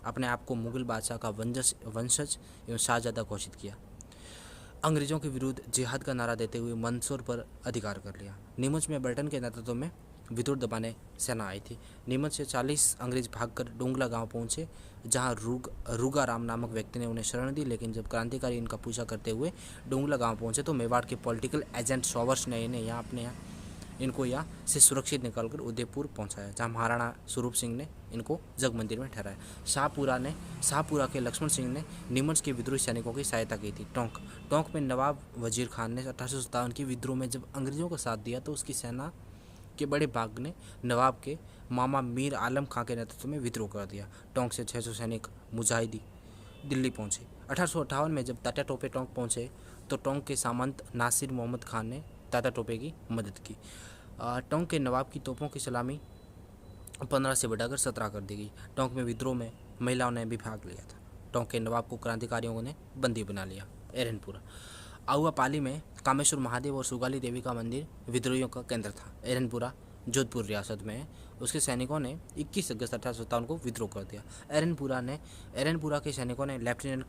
अपने आप को मुगल बादशाह का वंशज एवं शाहजादा घोषित किया। अंग्रेजों के विरुद्ध जिहाद का नारा देते हुए मंदसौर पर अधिकार कर लिया। नीमच में बर्टन के नेतृत्व में विद्रोह दबाने सेना आई थी। नीमच से 40 अंग्रेज भागकर डोंगला गांव पहुंचे, जहां रूगा राम नामक व्यक्ति ने उन्हें शरण दी। लेकिन जब क्रांतिकारी इनका पूछा करते हुए डोंगला गांव पहुंचे तो मेवाड़ के पॉलिटिकल एजेंट शॉवर्स ने इनको यहाँ से सुरक्षित निकालकर उदयपुर पहुंचाया, जहां महाराणा स्वरूप सिंह ने इनको जग मंदिर में ठहराया। शाहपुरा के लक्ष्मण सिंह ने नीमच के विद्रोही सैनिकों की सहायता की थी। टोंक में नवाब वजीर खान ने 1857 के विद्रोह में जब अंग्रेजों का साथ दिया तो उसकी सेना के बड़े भाग ने नवाब के मामा मीर आलम खां के नेतृत्व में विद्रोह कर दिया। टोंक से 600 सैनिक मुजाहिदी दिल्ली पहुंचे। 1858 में जब तात्या टोपे टोंक पहुंचे तो टोंक के सामंत नासिर मोहम्मद खान ने तात्या टोपे की मदद की। टोंक के नवाब की तोपों की सलामी 15 से बढ़ाकर 17 कर दी गई। टोंक में विद्रोह में महिलाओं ने भी भाग लिया था। टोंक के नवाब को क्रांतिकारियों ने बंदी बना लिया। एरनपुरा आउवा पाली में कामेश्वर महादेव और सुगाली देवी का मंदिर विद्रोहियों का केंद्र था। एरनपुरा जोधपुर रियासत में है। उसके सैनिकों ने 21 अगस्त 1857 को विद्रोह कर दिया। एरनपुरा के सैनिकों ने लेफ्टिनेंट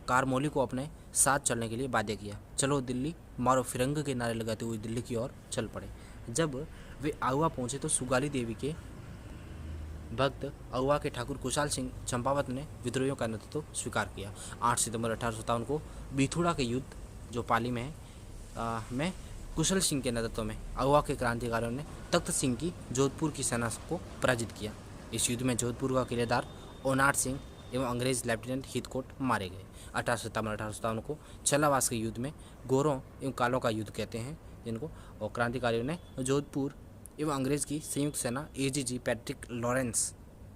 कारमोली को अपने साथ चलने के लिए बाध्य किया। चलो दिल्ली मारो फिरंग के नारे लगाते हुए दिल्ली की ओर चल पड़े। जब वे आउवा पहुंचे तो सुगाली देवी के भक्त आउवा के ठाकुर कुशाल सिंह चंपावत ने विद्रोहियों का नेतृत्व स्वीकार किया। 8 सितंबर 1857 को बिथुड़ा के युद्ध जो पाली में है में कुशल सिंह के नेतृत्व में आउवा के क्रांतिकारियों ने तख्त सिंह की जोधपुर की सेना को पराजित किया। इस युद्ध में जोधपुर का किलेदार ओनाट सिंह एवं अंग्रेज लेफ्टिनेंट हितकोट मारे गए। 1857 को छलावास के युद्ध में गोरों एवं कालों का युद्ध कहते हैं जिनको, और क्रांतिकारियों ने जोधपुर एवं अंग्रेज की संयुक्त सेना एजीजी पैट्रिक लॉरेंस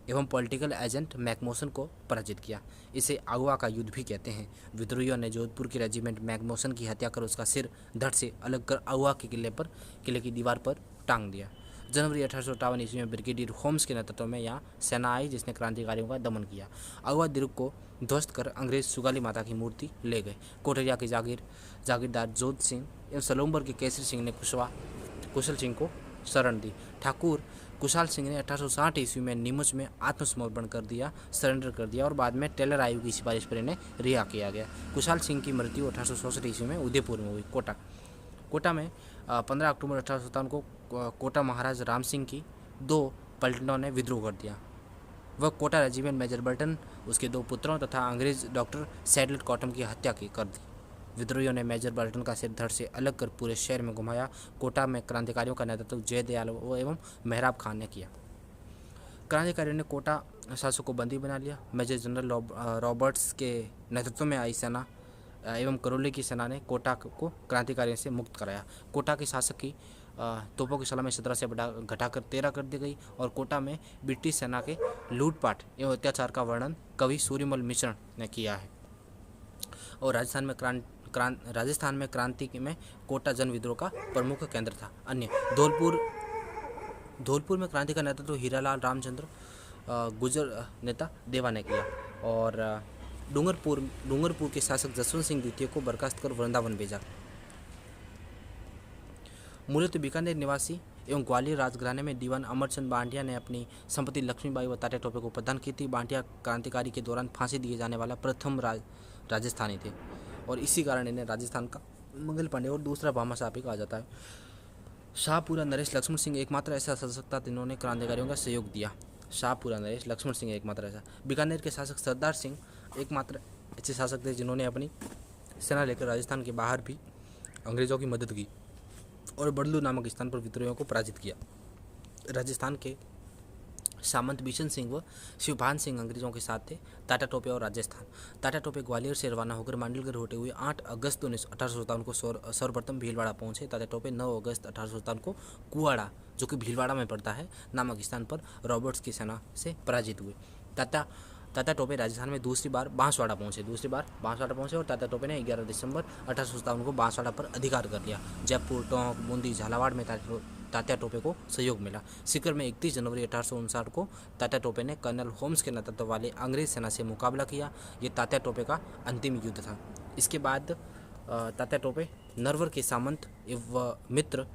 एवं पॉलिटिकल एजेंट मैकमोसन को पराजित किया। इसे आउवा का युद्ध भी कहते हैं। विद्रोहियों ने जोधपुर की रेजिमेंट मैकमोसन की हत्या कर उसका सिर धड़ से अलग कर आउवा के किले की दीवार पर टांग दिया। जनवरी 1858 ईस्वी में ब्रिगेडियर होम्स के नेतृत्व में यहाँ सेना आई जिसने क्रांतिकारियों का दमन किया। आउवा दुर्ग को ध्वस्त कर अंग्रेज सुगाली माता की मूर्ति ले गए। कोटरिया के जागीरदार जोध सिंह एवं सलोम्बर के केसरी सिंह ने कुशल सिंह को शरण दी। ठाकुर कुशाल सिंह ने 1860 ईस्वी में नीमच में आत्मसमर्पण कर दिया, सरेंडर कर दिया और बाद में टेलर आयोग की सिफारिश पर इन्हें रिहा किया गया। कुशाल सिंह की मृत्यु 1864 ईस्वी में उदयपुर में हुई। कोटा में 15 अक्टूबर 1857 को कोटा महाराज राम सिंह की 2 पलटनों ने विद्रोह कर दिया। वह कोटा रेजिमेंट मेजर बर्टन उसके 2 पुत्रों तथा अंग्रेज डॉक्टर सैडलर कॉटम की हत्या कर दी। विद्रोहियों ने मेजर बर्टन का सिर धड़ से अलग कर पूरे शहर में घुमाया। कोटा में क्रांतिकारियों का नेतृत्व जयदयाल एवं मेहराब खान ने किया। क्रांतिकारियों ने कोटा शासक को बंदी बना लिया। मेजर जनरल रॉबर्ट्स के नेतृत्व में आई सेना एवं करौली की सेना ने कोटा को क्रांतिकारियों से मुक्त कराया। कोटा के शासक की तोपों की सलामी 17 से घटाकर 13 कर दी गई और कोटा में ब्रिटिश सेना के लूटपाट एवं अत्याचार का वर्णन कवि सूर्यमल मिश्र ने किया है। और राजस्थान में क्रांति में कोटा जन विद्रोह का प्रमुख केंद्र था। अन्य धौलपुर में क्रांति का नेतृत्व हीरालाल रामचंद्र गुर्जर नेता देवा ने किया और डूंगरपुर के शासक जसवंत सिंह द्वितीय को बर्खास्त कर वृंदावन भेजा। मूलतः बीकानेर निवासी एवं ग्वालियर राजघराने में दीवान अमरचंद बांटिया ने अपनी संपत्ति लक्ष्मीबाई व तात्या टोपे को प्रदान की थी। बांटिया क्रांतिकारी के दौरान फांसी दिए जाने वाला प्रथम राजस्थानी थे और इसी कारण इन्हें राजस्थान का मंगल पांडे और दूसरा भामाशाह भी कहा जाता है। शाहपुरा नरेश लक्ष्मण सिंह एकमात्र ऐसा शासक था जिन्होंने क्रांतिकारियों का सहयोग दिया। शाहपुरा नरेश लक्ष्मण सिंह एकमात्र ऐसा। बीकानेर के शासक सरदार सिंह एकमात्र ऐसे शासक थे जिन्होंने अपनी सेना लेकर राजस्थान के बाहर भी अंग्रेजों की मदद की और बड़लू नामक स्थान पर विद्रोहियों को पराजित किया। राजस्थान के सामंत बिशन सिंह व शिवभान सिंह अंग्रेजों के साथ थे। तात्या टोपे और राजस्थान। तात्या टोपे ग्वालियर से रवाना होकर मांडलगढ़ होते हुए 8 अगस्त 1857 को सर्वप्रथम भीलवाड़ा पहुंचे। तात्या टोपे 9 अगस्त 1857 को कुआड़ा जो कि भीलवाड़ा में पड़ता है नामक स्थान पर रॉबर्ट्स की सेना से पराजित हुए। तात्या टोपे राजस्थान में दूसरी बार बांसवाड़ा पहुंचे और तात्या टोपे ने 11 दिसंबर 1857 को बांसवाड़ा पर अधिकार कर लिया। जयपुर, टोंक, बूंदी, झालावाड़ में तात्या टोपे को सहयोग मिला। सीकर में 31 जनवरी 1859 को तात्या टोपे ने कर्नल होम्स के नेतृत्व वाले अंग्रेज सेना से मुकाबला किया। ये तात्या टोपे का अंतिम युद्ध था। इसके बाद तात्या टोपे नरवर के सामंत एवं मित्र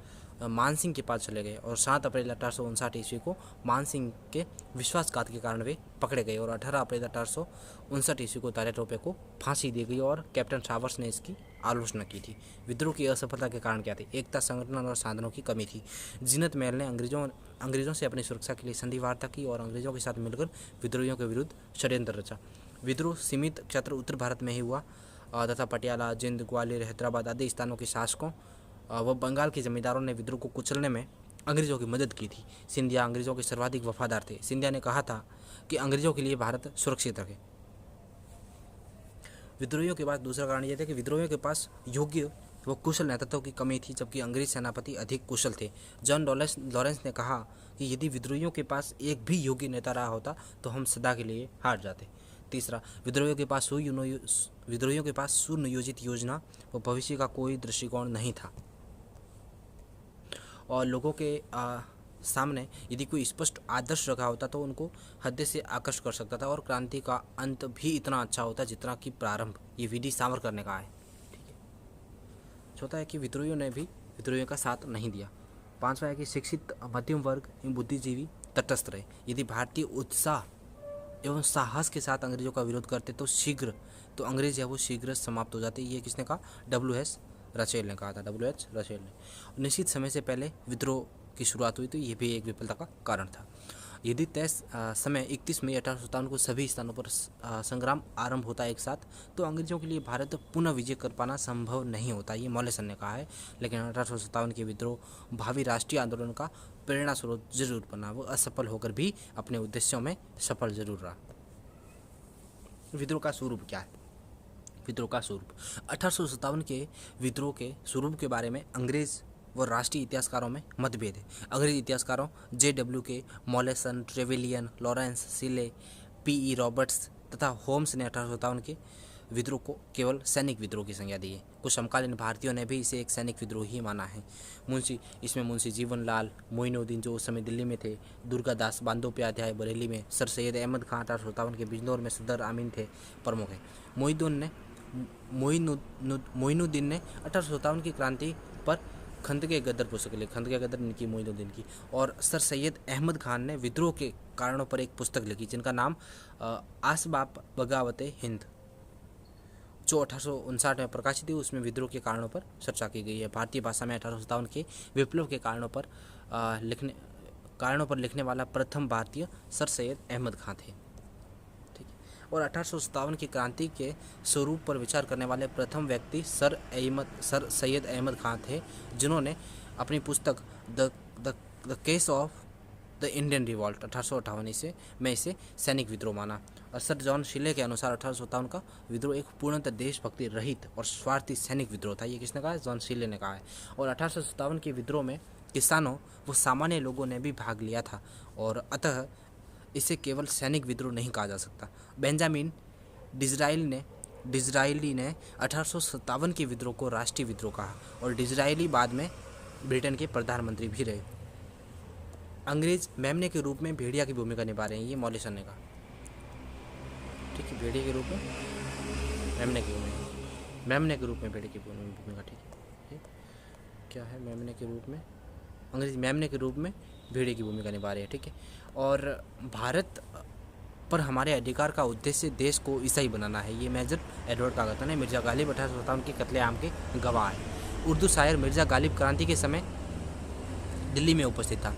मान सिंह के पास चले गए और 7 अप्रैल 1859 ईस्वी को मान सिंह के विश्वासघात के कारण वे पकड़े गए और 18 अप्रैल 1859 ईस्वी को तात्या टोपे को फांसी दी गई और कैप्टन सावर्स ने इसकी आलोचना की थी। विद्रोह की असफलता के कारण क्या थे? एकता, संगठन और साधनों की कमी थी। जीनत महल ने अंग्रेजों से अपनी सुरक्षा के लिए संधि वार्ता की और अंग्रेजों के साथ मिलकर विद्रोहियों के विरुद्ध षड्यंत्र रचा। विद्रोह सीमित क्षेत्र उत्तर भारत में ही हुआ तथा पटियाला, जिंद, ग्वालियर, हैदराबाद आदि स्थानों के शासकों व बंगाल के जमींदारों ने विद्रोह को कुचलने में अंग्रेज़ों की मदद की थी। सिंधिया अंग्रेज़ों के सर्वाधिक वफादार थे। सिंधिया ने कहा था कि अंग्रेज़ों के लिए भारत सुरक्षित रखे। विद्रोहियों के पास दूसरा कारण यह था कि विद्रोहियों के पास योग्य व कुशल नेतृत्व की कमी थी, जबकि अंग्रेज सेनापति अधिक कुशल थे। जॉन लॉरेंस ने कहा कि यदि विद्रोहियों के पास एक भी योग्य नेता रहा होता तो हम सदा के लिए हार जाते। तीसरा, विद्रोहियों के पास सुनियोजित योजना व भविष्य का कोई दृष्टिकोण नहीं था, और लोगों के सामने यदि कोई स्पष्ट आदर्श रखा होता तो उनको हद से आकर्ष कर सकता था, और क्रांति का अंत भी इतना अच्छा होता जितना कि प्रारंभ। ये वीडी सावरकर ने कहा है। ठीक है। चौथा है कि विद्रोहियों ने भी विद्रोहियों का साथ नहीं दिया। पांचवा है कि शिक्षित मध्यम वर्ग एवं बुद्धिजीवी तटस्थ रहे। यदि भारतीय उत्साह एवं साहस के साथ अंग्रेजों का विरोध करते तो अंग्रेज है वो शीघ्र समाप्त हो जाते। ये किसने कहा? W.H. रसेल ने कहा था। W.H. रसेल ने। निश्चित समय से पहले विद्रोह की शुरुआत हुई तो ये भी एक विफलता का कारण था। यदि तय समय 31 मई 1857 को सभी स्थानों पर संग्राम आरंभ होता है एक साथ, तो अंग्रेजों के लिए भारत पुनः विजय कर पाना संभव नहीं होता, ये मॉलेसन ने कहा है। लेकिन 1857 के विद्रोह भावी राष्ट्रीय आंदोलन का प्रेरणा स्रोत जरूर बना। वो असफल होकर भी अपने उद्देश्यों में सफल जरूर रहा। विद्रोह का स्वरूप क्या है? विद्रोह का स्वरूप 1857 के विद्रोह के स्वरूप के बारे में अंग्रेज व राष्ट्रीय इतिहासकारों में मतभेद है। अंग्रेजी इतिहासकारों JW मॉलेसन, ट्रेवेलियन, लॉरेंस, सिले, P.E. रॉबर्ट्स तथा होम्स ने 1857 के विद्रोह को केवल सैनिक विद्रोह की संज्ञा दी है। कुछ समकालीन भारतीयों ने भी इसे एक सैनिक विद्रोह ही माना है। इसमें मुंशी जीवनलाल मोइनुद्दीन जो उस समय दिल्ली में थे, दुर्गादास बंदोपाध्याय बरेली में, सर सैयद अहमद खान 1857 के बिजनौर में, सदर आमीन थे प्रमुख है। मोइनुद्दीन ने 1857 की क्रांति पर खंद के गदर पुस्तक लिखी, खंद के गदर की मोइनुद्दीन की, और सर सैयद अहमद खान ने विद्रोह के कारणों पर एक पुस्तक लिखी जिनका नाम आसबाब बगावते हिंद, जो 1859 में प्रकाशित हुई। उसमें विद्रोह के कारणों पर चर्चा की गई है। भारतीय भाषा में 1857 के विप्लव के कारणों पर लिखने वाला प्रथम भारतीय सर सैयद अहमद खान थे। ठीक है। और 1857 की क्रांति के स्वरूप पर विचार करने वाले प्रथम व्यक्ति सर सैयद अहमद खान थे, जिन्होंने अपनी पुस्तक the case of the Indian revolt 1858 में इसे सैनिक विद्रोह माना। और सर जॉन शिले के अनुसार 1857 का विद्रोह एक पूर्णतः देशभक्ति रहित और स्वार्थी सैनिक विद्रोह था। ये किसने कहा है? जॉन शिले ने कहा है। और 1857 के विद्रोह में किसानों व सामान्य लोगों ने भी भाग लिया था, और अतः इसे केवल सैनिक विद्रोह नहीं कहा जा सकता। बेंजामिन डिज़रायली ने 1857 के विद्रोह को राष्ट्रीय विद्रोह कहा, और डिज़रायली बाद में ब्रिटेन के प्रधानमंत्री भी रहे। अंग्रेज मेमने के रूप में भेड़िया की भूमिका निभा रहे हैं, ये मॉलेसन ने कहा। ठीक है, भेड़िया के रूप में मेमने के रूप में भेड़िया की भूमिका। ठीक है, क्या है? मेमने के रूप में, अंग्रेज मेमने के रूप में भेड़िया की भूमिका निभा रहे हैं। ठीक है। और भारत पर हमारे अधिकार का उद्देश्य देश को ईसाई बनाना है, ये मेजर एडवर्ड का कथन है। मिर्जा गालिब 1857 के कत्लेआम के गवाह है। उर्दू शायर मिर्जा गालिब क्रांति के समय दिल्ली में उपस्थित था,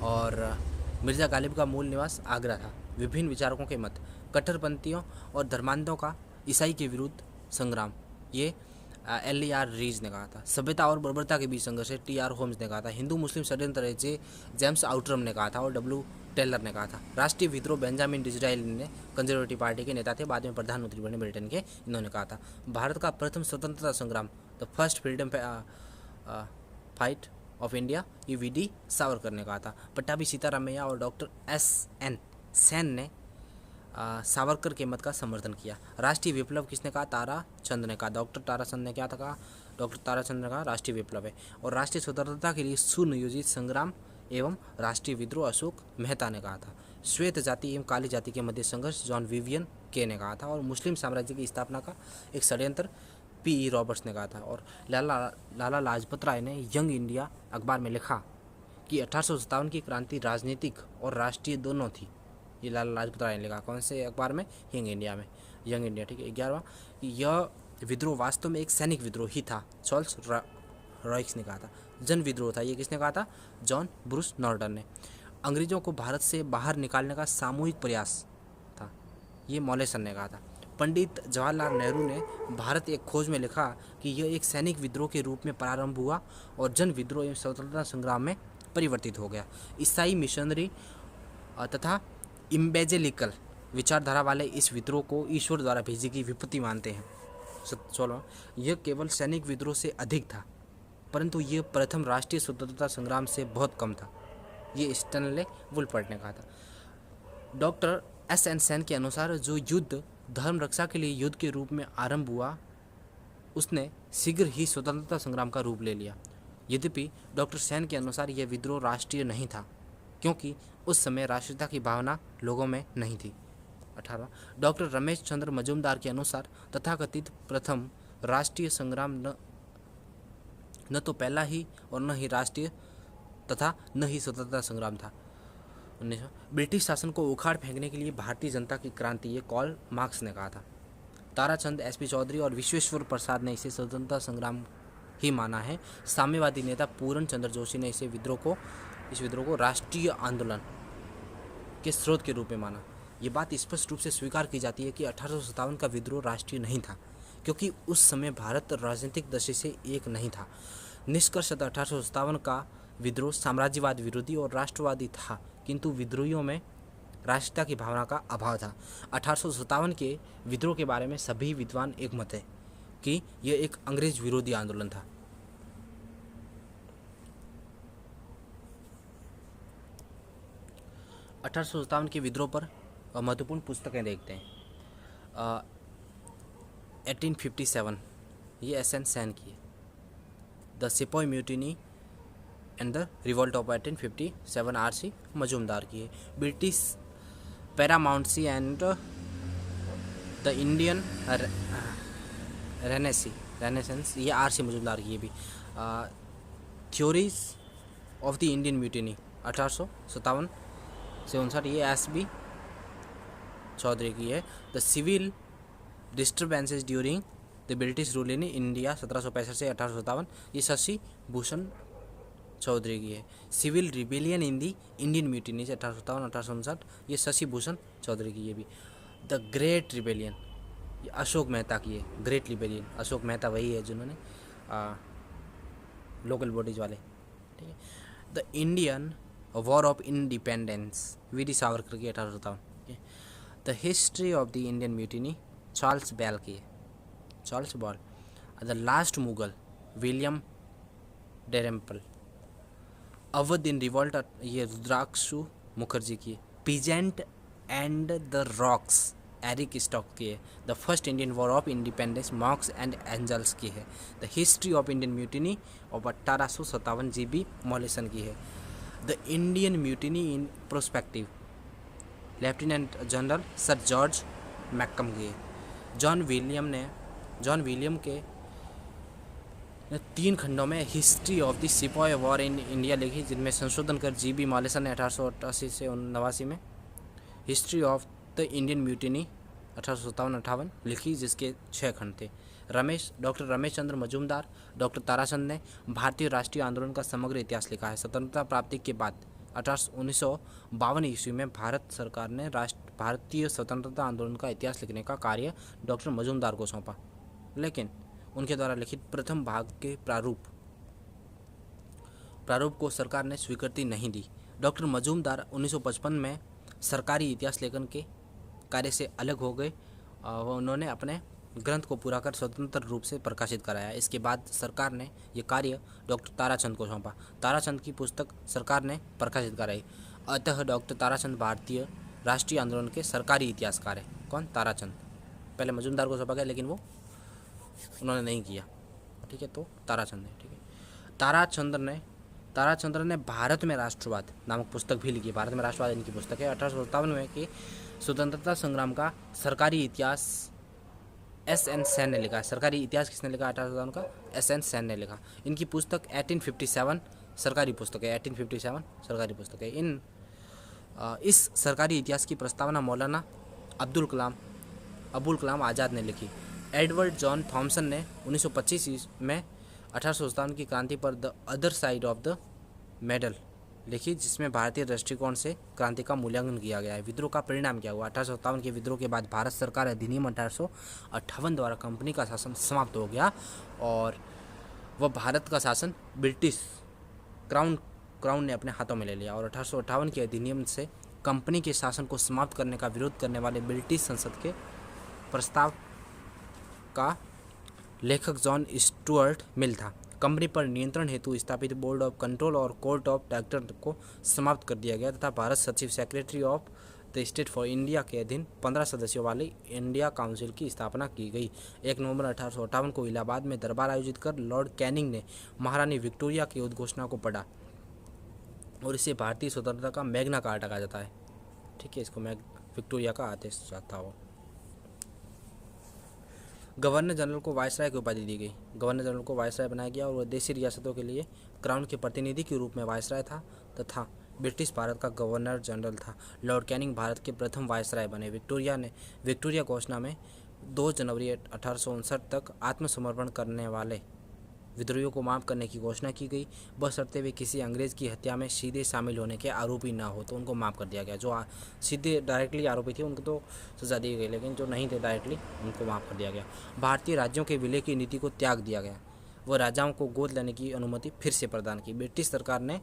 और मिर्जा गालिब का मूल निवास आगरा था। विभिन्न विचारकों के मत, कट्टरपंथियों और धर्मांधों का ईसाई के विरुद्ध संग्राम, ये L.E.R. रीज ने कहा था। सभ्यता और बर्बरता के बीच संघर्ष है, T.R. होम्स ने कहा था। हिंदू मुस्लिम षड्यंत्र है, जेम्स आउटरम ने कहा था, और W. टेलर ने कहा था। राष्ट्रीय विद्रोह बेंजामिन डिज़रायली ने कंजर्वेटिव पार्टी के नेता थे, बाद में प्रधानमंत्री बने ब्रिटेन के, इन्होंने कहा था। भारत का प्रथम स्वतंत्रता संग्राम, the first freedom fight of India, ये V.D. सावरकर ने कहा था। पट्टाभी सीतारामैया और डॉक्टर S.N. सेन ने सावरकर के मत का समर्थन किया। राष्ट्रीय विप्लव किसने कहा? ताराचंद ने कहा। डॉक्टर ताराचंद ने क्या था कहा? डॉक्टर ताराचंद ने कहा राष्ट्रीय विप्लव है। और राष्ट्रीय स्वतंत्रता के लिए सुनियोजित संग्राम एवं राष्ट्रीय विद्रोह अशोक मेहता ने कहा था। श्वेत जाति एवं काली जाति के मध्य संघर्ष जॉन विवियन के ने कहा था। और मुस्लिम साम्राज्य की स्थापना का एक षड्यंत्र P.E. रॉबर्ट्स ने कहा था। और लाला लाजपत राय ने यंग इंडिया अखबार में लिखा कि 1857 की क्रांति राजनीतिक और राष्ट्रीय दोनों थी। ये लाला लाजपत राय ने लिखा, कौन से अखबार में? Young India. ठीक है। 11वां, यह विद्रोह वास्तव में एक सैनिक विद्रोह ही था, चार्ल्स रॉयक्स ने कहा था। जन विद्रोह था, ये किसने कहा था? जॉन ब्रूस नॉर्टन ने। अंग्रेजों को भारत से बाहर निकालने का सामूहिक प्रयास था, ये मॉलेसन ने कहा था। पंडित जवाहरलाल नेहरू ने भारत एक खोज में लिखा कि यह एक सैनिक विद्रोह के रूप में प्रारंभ हुआ और जन विद्रोह एवं स्वतंत्रता संग्राम में परिवर्तित हो गया। ईसाई मिशनरी तथा इम्बेजेलिकल विचारधारा वाले इस विद्रोह को ईश्वर द्वारा भेजी गई विपत्ति मानते हैं। 16 यह केवल सैनिक विद्रोह से अधिक था, परंतु यह प्रथम राष्ट्रीय स्वतंत्रता संग्राम से बहुत कम था। ये स्टैनले वुलपर्ट ने कहा था। Doctor SN. सेन के अनुसार जो युद्ध धर्म रक्षा के लिए युद्ध के रूप में आरंभ हुआ, उसने शीघ्र ही स्वतंत्रता संग्राम का रूप ले लिया। यद्यपि डॉक्टर सेन के अनुसार यह विद्रोह राष्ट्रीय नहीं था, क्योंकि उस समय राष्ट्रीयता की भावना लोगों में नहीं थी। 18 डॉक्टर रमेश चंद्र मजूमदार के अनुसार तथाकथित प्रथम राष्ट्रीय संग्राम न तो पहला ही और न ही राष्ट्रीय तथा न ही स्वतंत्रता संग्राम था। 19 ब्रिटिश शासन को उखाड़ फेंकने के लिए भारतीय जनता की क्रांति, ये कॉल मार्क्स ने कहा था। ताराचंद, एस.पी. चौधरी और विश्वेश्वर प्रसाद ने इसे स्वतंत्रता संग्राम ही माना है। साम्यवादी नेता पूरण चंद्र जोशी ने इस विद्रोह को राष्ट्रीय आंदोलन के स्रोत के रूप में माना। ये बात स्पष्ट रूप से स्वीकार की जाती है कि 1857 का विद्रोह राष्ट्रीय नहीं था, क्योंकि उस समय भारत राजनीतिक दृष्टि से एक नहीं था। निष्कर्षतः 1857 का विद्रोह साम्राज्यवाद विरोधी और राष्ट्रवादी था, किंतु विद्रोहियों में राष्ट्रीयता की भावना का अभाव था। 1857 के विद्रोह के बारे में सभी विद्वान एक मत है कि यह एक अंग्रेज विरोधी आंदोलन था। अठारह के विद्रोह पर महत्वपूर्ण पुस्तकें देखते हैं। 1857 ये एस.एन. सेन की है। The sepoy mutiny and the revolt of 1857 R C. Majumdar की है। British paramountcy and the Indian renaissance, ये आर.सी. मजूमदार की है भी। Theories of the Indian mutiny 1857 से 59, ये एस.बी. चौधरी की है। The civil disturbances during the British rule in India 1765 से 1857, ये शशि भूषण चौधरी की है। Civil rebellion in the Indian mutiny 1857-1859, ये शशि भूषण चौधरी की है भी। द ग्रेट रिबेलियन, ये अशोक मेहता की है। ग्रेट रिबेलियन, अशोक मेहता वही है जिन्होंने लोकल बॉडीज वाले, ठीक है। The Indian war of independence, V D. Savarkar की 1857। The history of the Indian mutiny, Charles Bell की है, Charles Ball. The last Mughal, William Dalrymple. Awadh in revolt, ये रुद्राक्षु मुखर्जी की है। Peasant and the Raj, Eric Stokes की है। The first Indian war of independence, Marx and Engels की है। The history of Indian mutiny of 1857, G B. Malleson की है। The Indian mutiny in prospective, lieutenant general sir George MacMunn की है। John William के 3 खंडों में history of the sepoy war in India लिखी, जिनमें संशोधन कर जी.बी. मॉलिसन ने 1888 से 89 में history of the Indian mutiny 1857-58 लिखी, जिसके 6 खंड थे। डॉक्टर रमेश चंद्र मजूमदार, डॉक्टर ताराचंद ने भारतीय राष्ट्रीय आंदोलन का समग्र इतिहास लिखा है। स्वतंत्रता प्राप्ति के बाद 1952 ईस्वी में भारत सरकार ने भारतीय स्वतंत्रता आंदोलन का इतिहास लिखने का कार्य डॉक्टर मजूमदार को सौंपा, लेकिन उनके द्वारा लिखित प्रथम भाग के प्रारूप को सरकार ने स्वीकृति नहीं दी। डॉक्टर मजूमदार 1955 में सरकारी इतिहास लेखन के कार्य से अलग हो गए। उन्होंने अपने ग्रंथ को पूरा कर स्वतंत्र रूप से प्रकाशित कराया। इसके बाद सरकार ने यह कार्य डॉक्टर ताराचंद को सौंपा। ताराचंद की पुस्तक सरकार ने प्रकाशित कराई। अतः डॉक्टर ताराचंद भारतीय राष्ट्रीय आंदोलन के सरकारी इतिहासकार है। कौन? ताराचंद। पहले मजूमदार को सौंपा गया, लेकिन वो उन्होंने नहीं किया, ठीक है, तो ताराचंद है, ठीक है। ताराचंद्र ने भारत में राष्ट्रवाद नामक पुस्तक भी लिखी। भारत में राष्ट्रवाद इनकी पुस्तक है। 1857 में कि स्वतंत्रता संग्राम का सरकारी इतिहास एस.एन. सेन ने लिखा है। सरकारी इतिहास किसने लिखा? 1857 का एस.एन. सेन ने लिखा। इनकी पुस्तक 1857 सरकारी पुस्तक है। 1857 सरकारी पुस्तक है। इस सरकारी इतिहास की प्रस्तावना मौलाना अबुल कलाम आज़ाद ने लिखी। एडवर्ड जॉन थॉमसन ने 1925 में 1857 की क्रांति पर the other side of the medal लिखी, जिसमें भारतीय दृष्टिकोण से क्रांति का मूल्यांकन किया गया है। विद्रोह का परिणाम क्या हुआ? 1857 के विद्रोह के बाद भारत सरकार अधिनियम 1858 द्वारा कंपनी का शासन समाप्त हो गया और वह भारत का शासन ब्रिटिश क्राउन क्राउन ने अपने हाथों में ले लिया और 1858 के अधिनियम से कंपनी के शासन को समाप्त करने का विरोध करने वाले ब्रिटिश संसद के प्रस्ताव का लेखक जॉन स्टुअर्ट मिल था। कंपनी पर नियंत्रण हेतु स्थापित बोर्ड ऑफ कंट्रोल और कोर्ट ऑफ डायरेक्टर को समाप्त कर दिया गया तथा भारत सचिव secretary of the state for India के अधीन 15 सदस्यों वाली इंडिया काउंसिल की स्थापना की गई। 1 नवंबर 1858 को इलाहाबाद में दरबार आयोजित कर लॉर्ड कैनिंग ने महारानी विक्टोरिया की उद्घोषणा को पढ़ा और इसे भारतीय स्वतंत्रता का मैग्ना कार्टा कहा जाता है। ठीक है, इसको विक्टोरिया का आदेश चाहता हो। गवर्नर जनरल को वायसराय की उपाधि दी गई। गवर्नर जनरल को वायसराय बनाया गया और वह देशी रियासतों के लिए क्राउन के प्रतिनिधि के रूप में वायसराय था तथा ब्रिटिश भारत का गवर्नर जनरल था। लॉर्ड कैनिंग भारत के प्रथम वायसराय बने। विक्टोरिया घोषणा में 2 जनवरी 1859 तक आत्मसमर्पण करने वाले विद्रोहियों को माफ़ करने की घोषणा की गई, बशर्ते वे किसी अंग्रेज़ की हत्या में सीधे शामिल होने के आरोपी ना हो तो उनको माफ़ कर दिया गया। जो सीधे डायरेक्टली आरोपी थे उनको तो सज़ा दी गई, लेकिन जो नहीं थे डायरेक्टली उनको माफ़ कर दिया गया। भारतीय राज्यों के विलय की नीति को त्याग दिया गया व राजाओं को गोद लेने की अनुमति फिर से प्रदान की। ब्रिटिश सरकार ने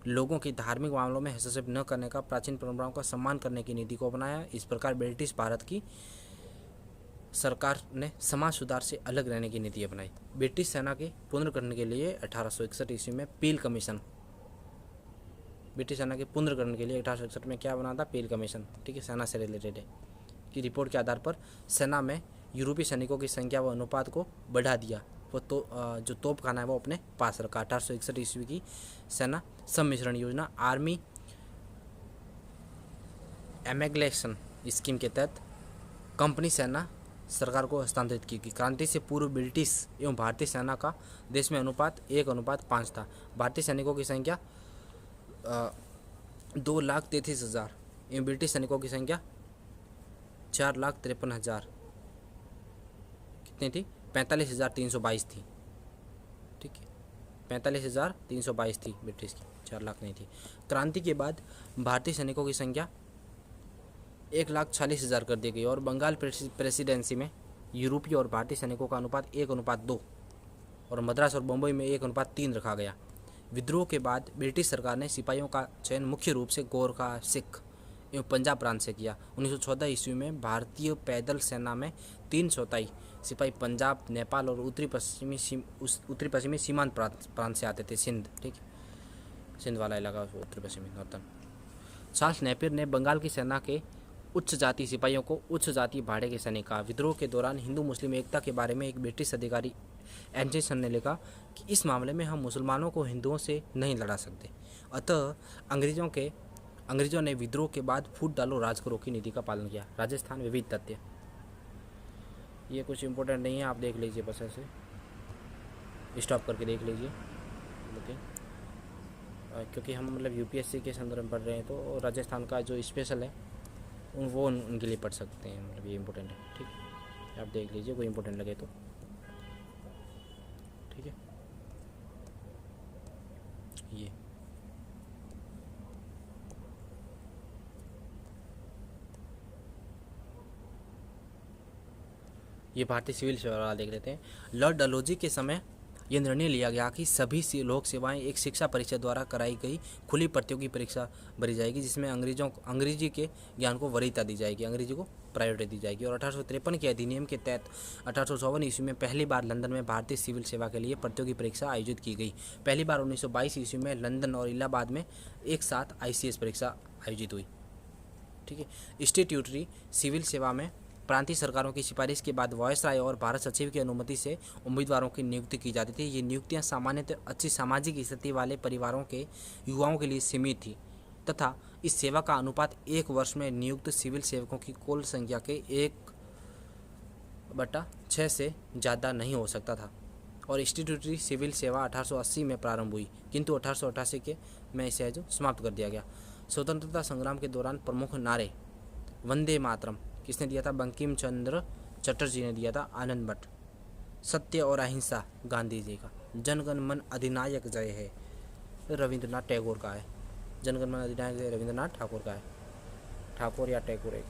लोगों की धार्मिक मामलों में हस्तक्षेप न करने का प्राचीन परंपराओं का सम्मान करने की नीति को अपनाया। इस प्रकार ब्रिटिश भारत की सरकार ने समाज सुधार से अलग रहने की नीति अपनाई। ब्रिटिश सेना के पुनर्गठन के लिए 1861 ईस्वी में पील कमीशन, ब्रिटिश सेना के पुनर्गठन के लिए 1861 में क्या बना था? पील कमीशन। ठीक है, सेना से रिलेटेड है कि रिपोर्ट के आधार पर सेना में यूरोपीय सैनिकों की संख्या व अनुपात को बढ़ा दिया। वो जो तोपखाना है वो अपने पास रखा। 1861 ईस्वी की सेना सम्मिश्रण योजना आर्मी एमेग्लेशन स्कीम के तहत कंपनी सेना सरकार को हस्तांतरित की गई। क्रांति से पूर्व ब्रिटिश एवं भारतीय सेना का देश में अनुपात 1:5 था। भारतीय सैनिकों की संख्या 2,33,000 एवं ब्रिटिश सैनिकों की संख्या 4,53,000 कितनी थी? 45,322 थी। ठीक है, 45,322 थी ब्रिटिश की, 4 लाख नहीं थी। क्रांति के बाद भारतीय सैनिकों की संख्या 1,40,000 कर दी गई और बंगाल प्रेसिडेंसी में यूरोपीय और भारतीय सैनिकों का अनुपात 1:2 और मद्रास और बम्बई में 1:3 रखा गया। विद्रोह के बाद ब्रिटिश सरकार ने सिपाहियों का चयन मुख्य रूप से गोरखा, सिख एवं पंजाब प्रांत से किया। 1914 ईस्वी में भारतीय पैदल सेना में 3/4 सिपाही पंजाब, नेपाल और उत्तरी पश्चिमी सीमांत प्रांत से आते थे। सिंध, ठीक है, सिंध वाला इलाका उत्तरी पश्चिमी नॉर्थन। चार्ल्स नेपियर ने बंगाल की सेना के उच्च जाति सिपाहियों को उच्च जाति भाड़े के सैनिक कहा। विद्रोह के दौरान हिंदू मुस्लिम एकता के बारे में एक ब्रिटिश अधिकारी एंडरसन ने लिखा कि इस मामले में हम मुसलमानों को हिंदुओं से नहीं लड़ा सकते। अतः अंग्रेजों ने विद्रोह के बाद फूट डालो राज करो की नीति का पालन किया। राजस्थान विविध तथ्य, ये कुछ इंपॉर्टेंट नहीं है, आप देख लीजिए, बस ऐसे स्टॉप करके देख लीजिए। ओके, क्योंकि हम मतलब यूपीएससी के संदर्भ में पढ़ रहे हैं तो राजस्थान का जो स्पेशल है वो उनके लिए पढ़ सकते हैं, मतलब ये इम्पोर्टेंट है। ठीक, आप देख लीजिए कोई इम्पोर्टेंट लगे तो। ठीक है, ये भारतीय सिविल सेवा देख लेते हैं। लॉर्ड डलहौजी के समय यह निर्णय लिया गया कि सभी लोक सेवाएं एक शिक्षा परिषद द्वारा कराई गई खुली प्रतियोगी परीक्षा भरी जाएगी, जिसमें अंग्रेजी के ज्ञान को वरीयता दी जाएगी, अंग्रेजी को प्रायोरिटी दी जाएगी। और 1853 के अधिनियम के तहत 1854 ईस्वी में पहली बार लंदन में भारतीय सिविल सेवा के लिए प्रतियोगी परीक्षा आयोजित की गई। पहली बार 1922 ईस्वी में लंदन और इलाहाबाद में एक साथ ICS परीक्षा आयोजित हुई। ठीक है, स्टैट्यूटरी सिविल सेवा में प्रांतीय सरकारों की सिफारिश के बाद वायसराय और भारत सचिव की अनुमति से उम्मीदवारों की नियुक्ति की जाती थी। ये नियुक्तियां सामान्यतः अच्छी सामाजिक स्थिति वाले परिवारों के युवाओं के लिए सीमित थी तथा इस सेवा का अनुपात 1 वर्ष में नियुक्त सिविल सेवकों की कुल संख्या के 1/6 से ज़्यादा नहीं हो सकता था। और स्टैट्यूटरी सिविल सेवा 1880 में प्रारंभ हुई, किंतु 1888 में इसे समाप्त कर दिया गया। स्वतंत्रता संग्राम के दौरान प्रमुख नारे वंदे मातरम किसने दिया था? बंकिम चंद्र चटर्जी ने दिया था। आनंद भट्ट। सत्य और अहिंसा गांधी जी का। जनगण मन अधिनायक जय है रविंद्रनाथ टैगोर का है। जनगण मन अधिनायक जय रविंद्रनाथ ठाकुर का है, ठाकुर या टैगोर है।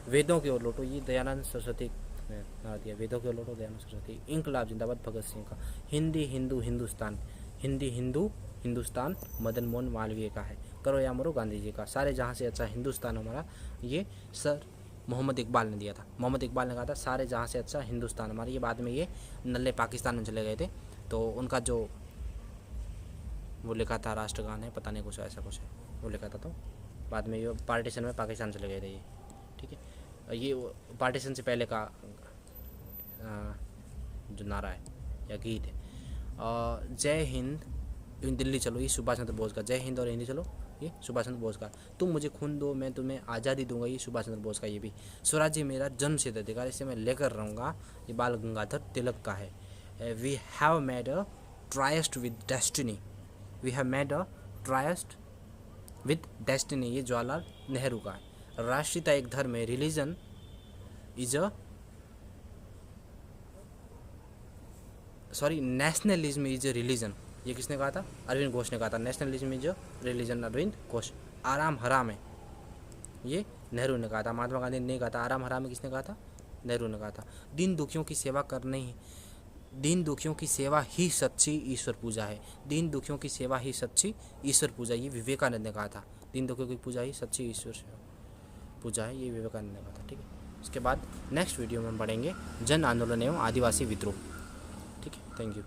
वेदों की ओर लौटो, ये दयानंद सरस्वती ने नारा दिया। वेदों की ओर लौटो दयानंद सरस्वती। इंकलाब जिंदाबाद भगत सिंह का। हिंदी हिंदू हिंदुस्तान, हिंदी हिंदू हिंदुस्तान मदन मोहन मालवीय का है। करो या मरो गांधी जी का। सारे जहाँ से अच्छा हिंदुस्तान हमारा, ये सर मोहम्मद इकबाल ने दिया था। मोहम्मद इकबाल ने कहा था सारे जहाँ से अच्छा हिंदुस्तान हमारा। ये बाद में ये नल्ले पाकिस्तान में चले गए थे, तो उनका जो वो लिखा था राष्ट्रगान है, पता नहीं कुछ ऐसा कुछ है, वो लिखा था। तो बाद में ये पार्टीशन में पाकिस्तान चले गए थे ये, ठीक है। ये पार्टीशन से पहले का जो नारा है या गीत है, जय हिंद दिल्ली चलो, ये सुभाष चंद्र बोस का। जय हिंद और हिंदी चलो, ये सुभाष चंद्र बोस का। तुम मुझे खून दो मैं तुम्हें आज़ादी दूंगा, ये सुभाष चंद्र बोस का। ये भी स्वराज्य मेरा जन्मसिद्ध अधिकार, इसे मैं लेकर रहूँगा, ये बाल गंगाधर तिलक का है। We have made a tryst with destiny, we have made a tryst with destiny, ये जवाहरलाल नेहरू का है। राष्ट्रीयता एक धर्म है, religion is a nationalism is a religion, ये किसने कहा था? अरविंद घोष ने कहा था। Nationalism is a religion, Aurobindo Ghosh. आराम हराम है, ये नेहरू ने कहा था। महात्मा गांधी ने नहीं कहा था। आराम हराम है किसने कहा था? नेहरू ने कहा था। दीन दुखियों की सेवा करनी ही, दीन दुखियों की सेवा ही सच्ची ईश्वर पूजा है। दीन दुखियों की सेवा ही सच्ची ईश्वर पूजा, ये विवेकानंद ने कहा था। दीन दुखियों की पूजा ही सच्ची ईश्वर पूजा है, ये विवेकानंद ने कहा था, ठीक है। उसके बाद नेक्स्ट वीडियो में हम पढ़ेंगे जन आंदोलन एवं आदिवासी विद्रोह, ठीक है। Thank you.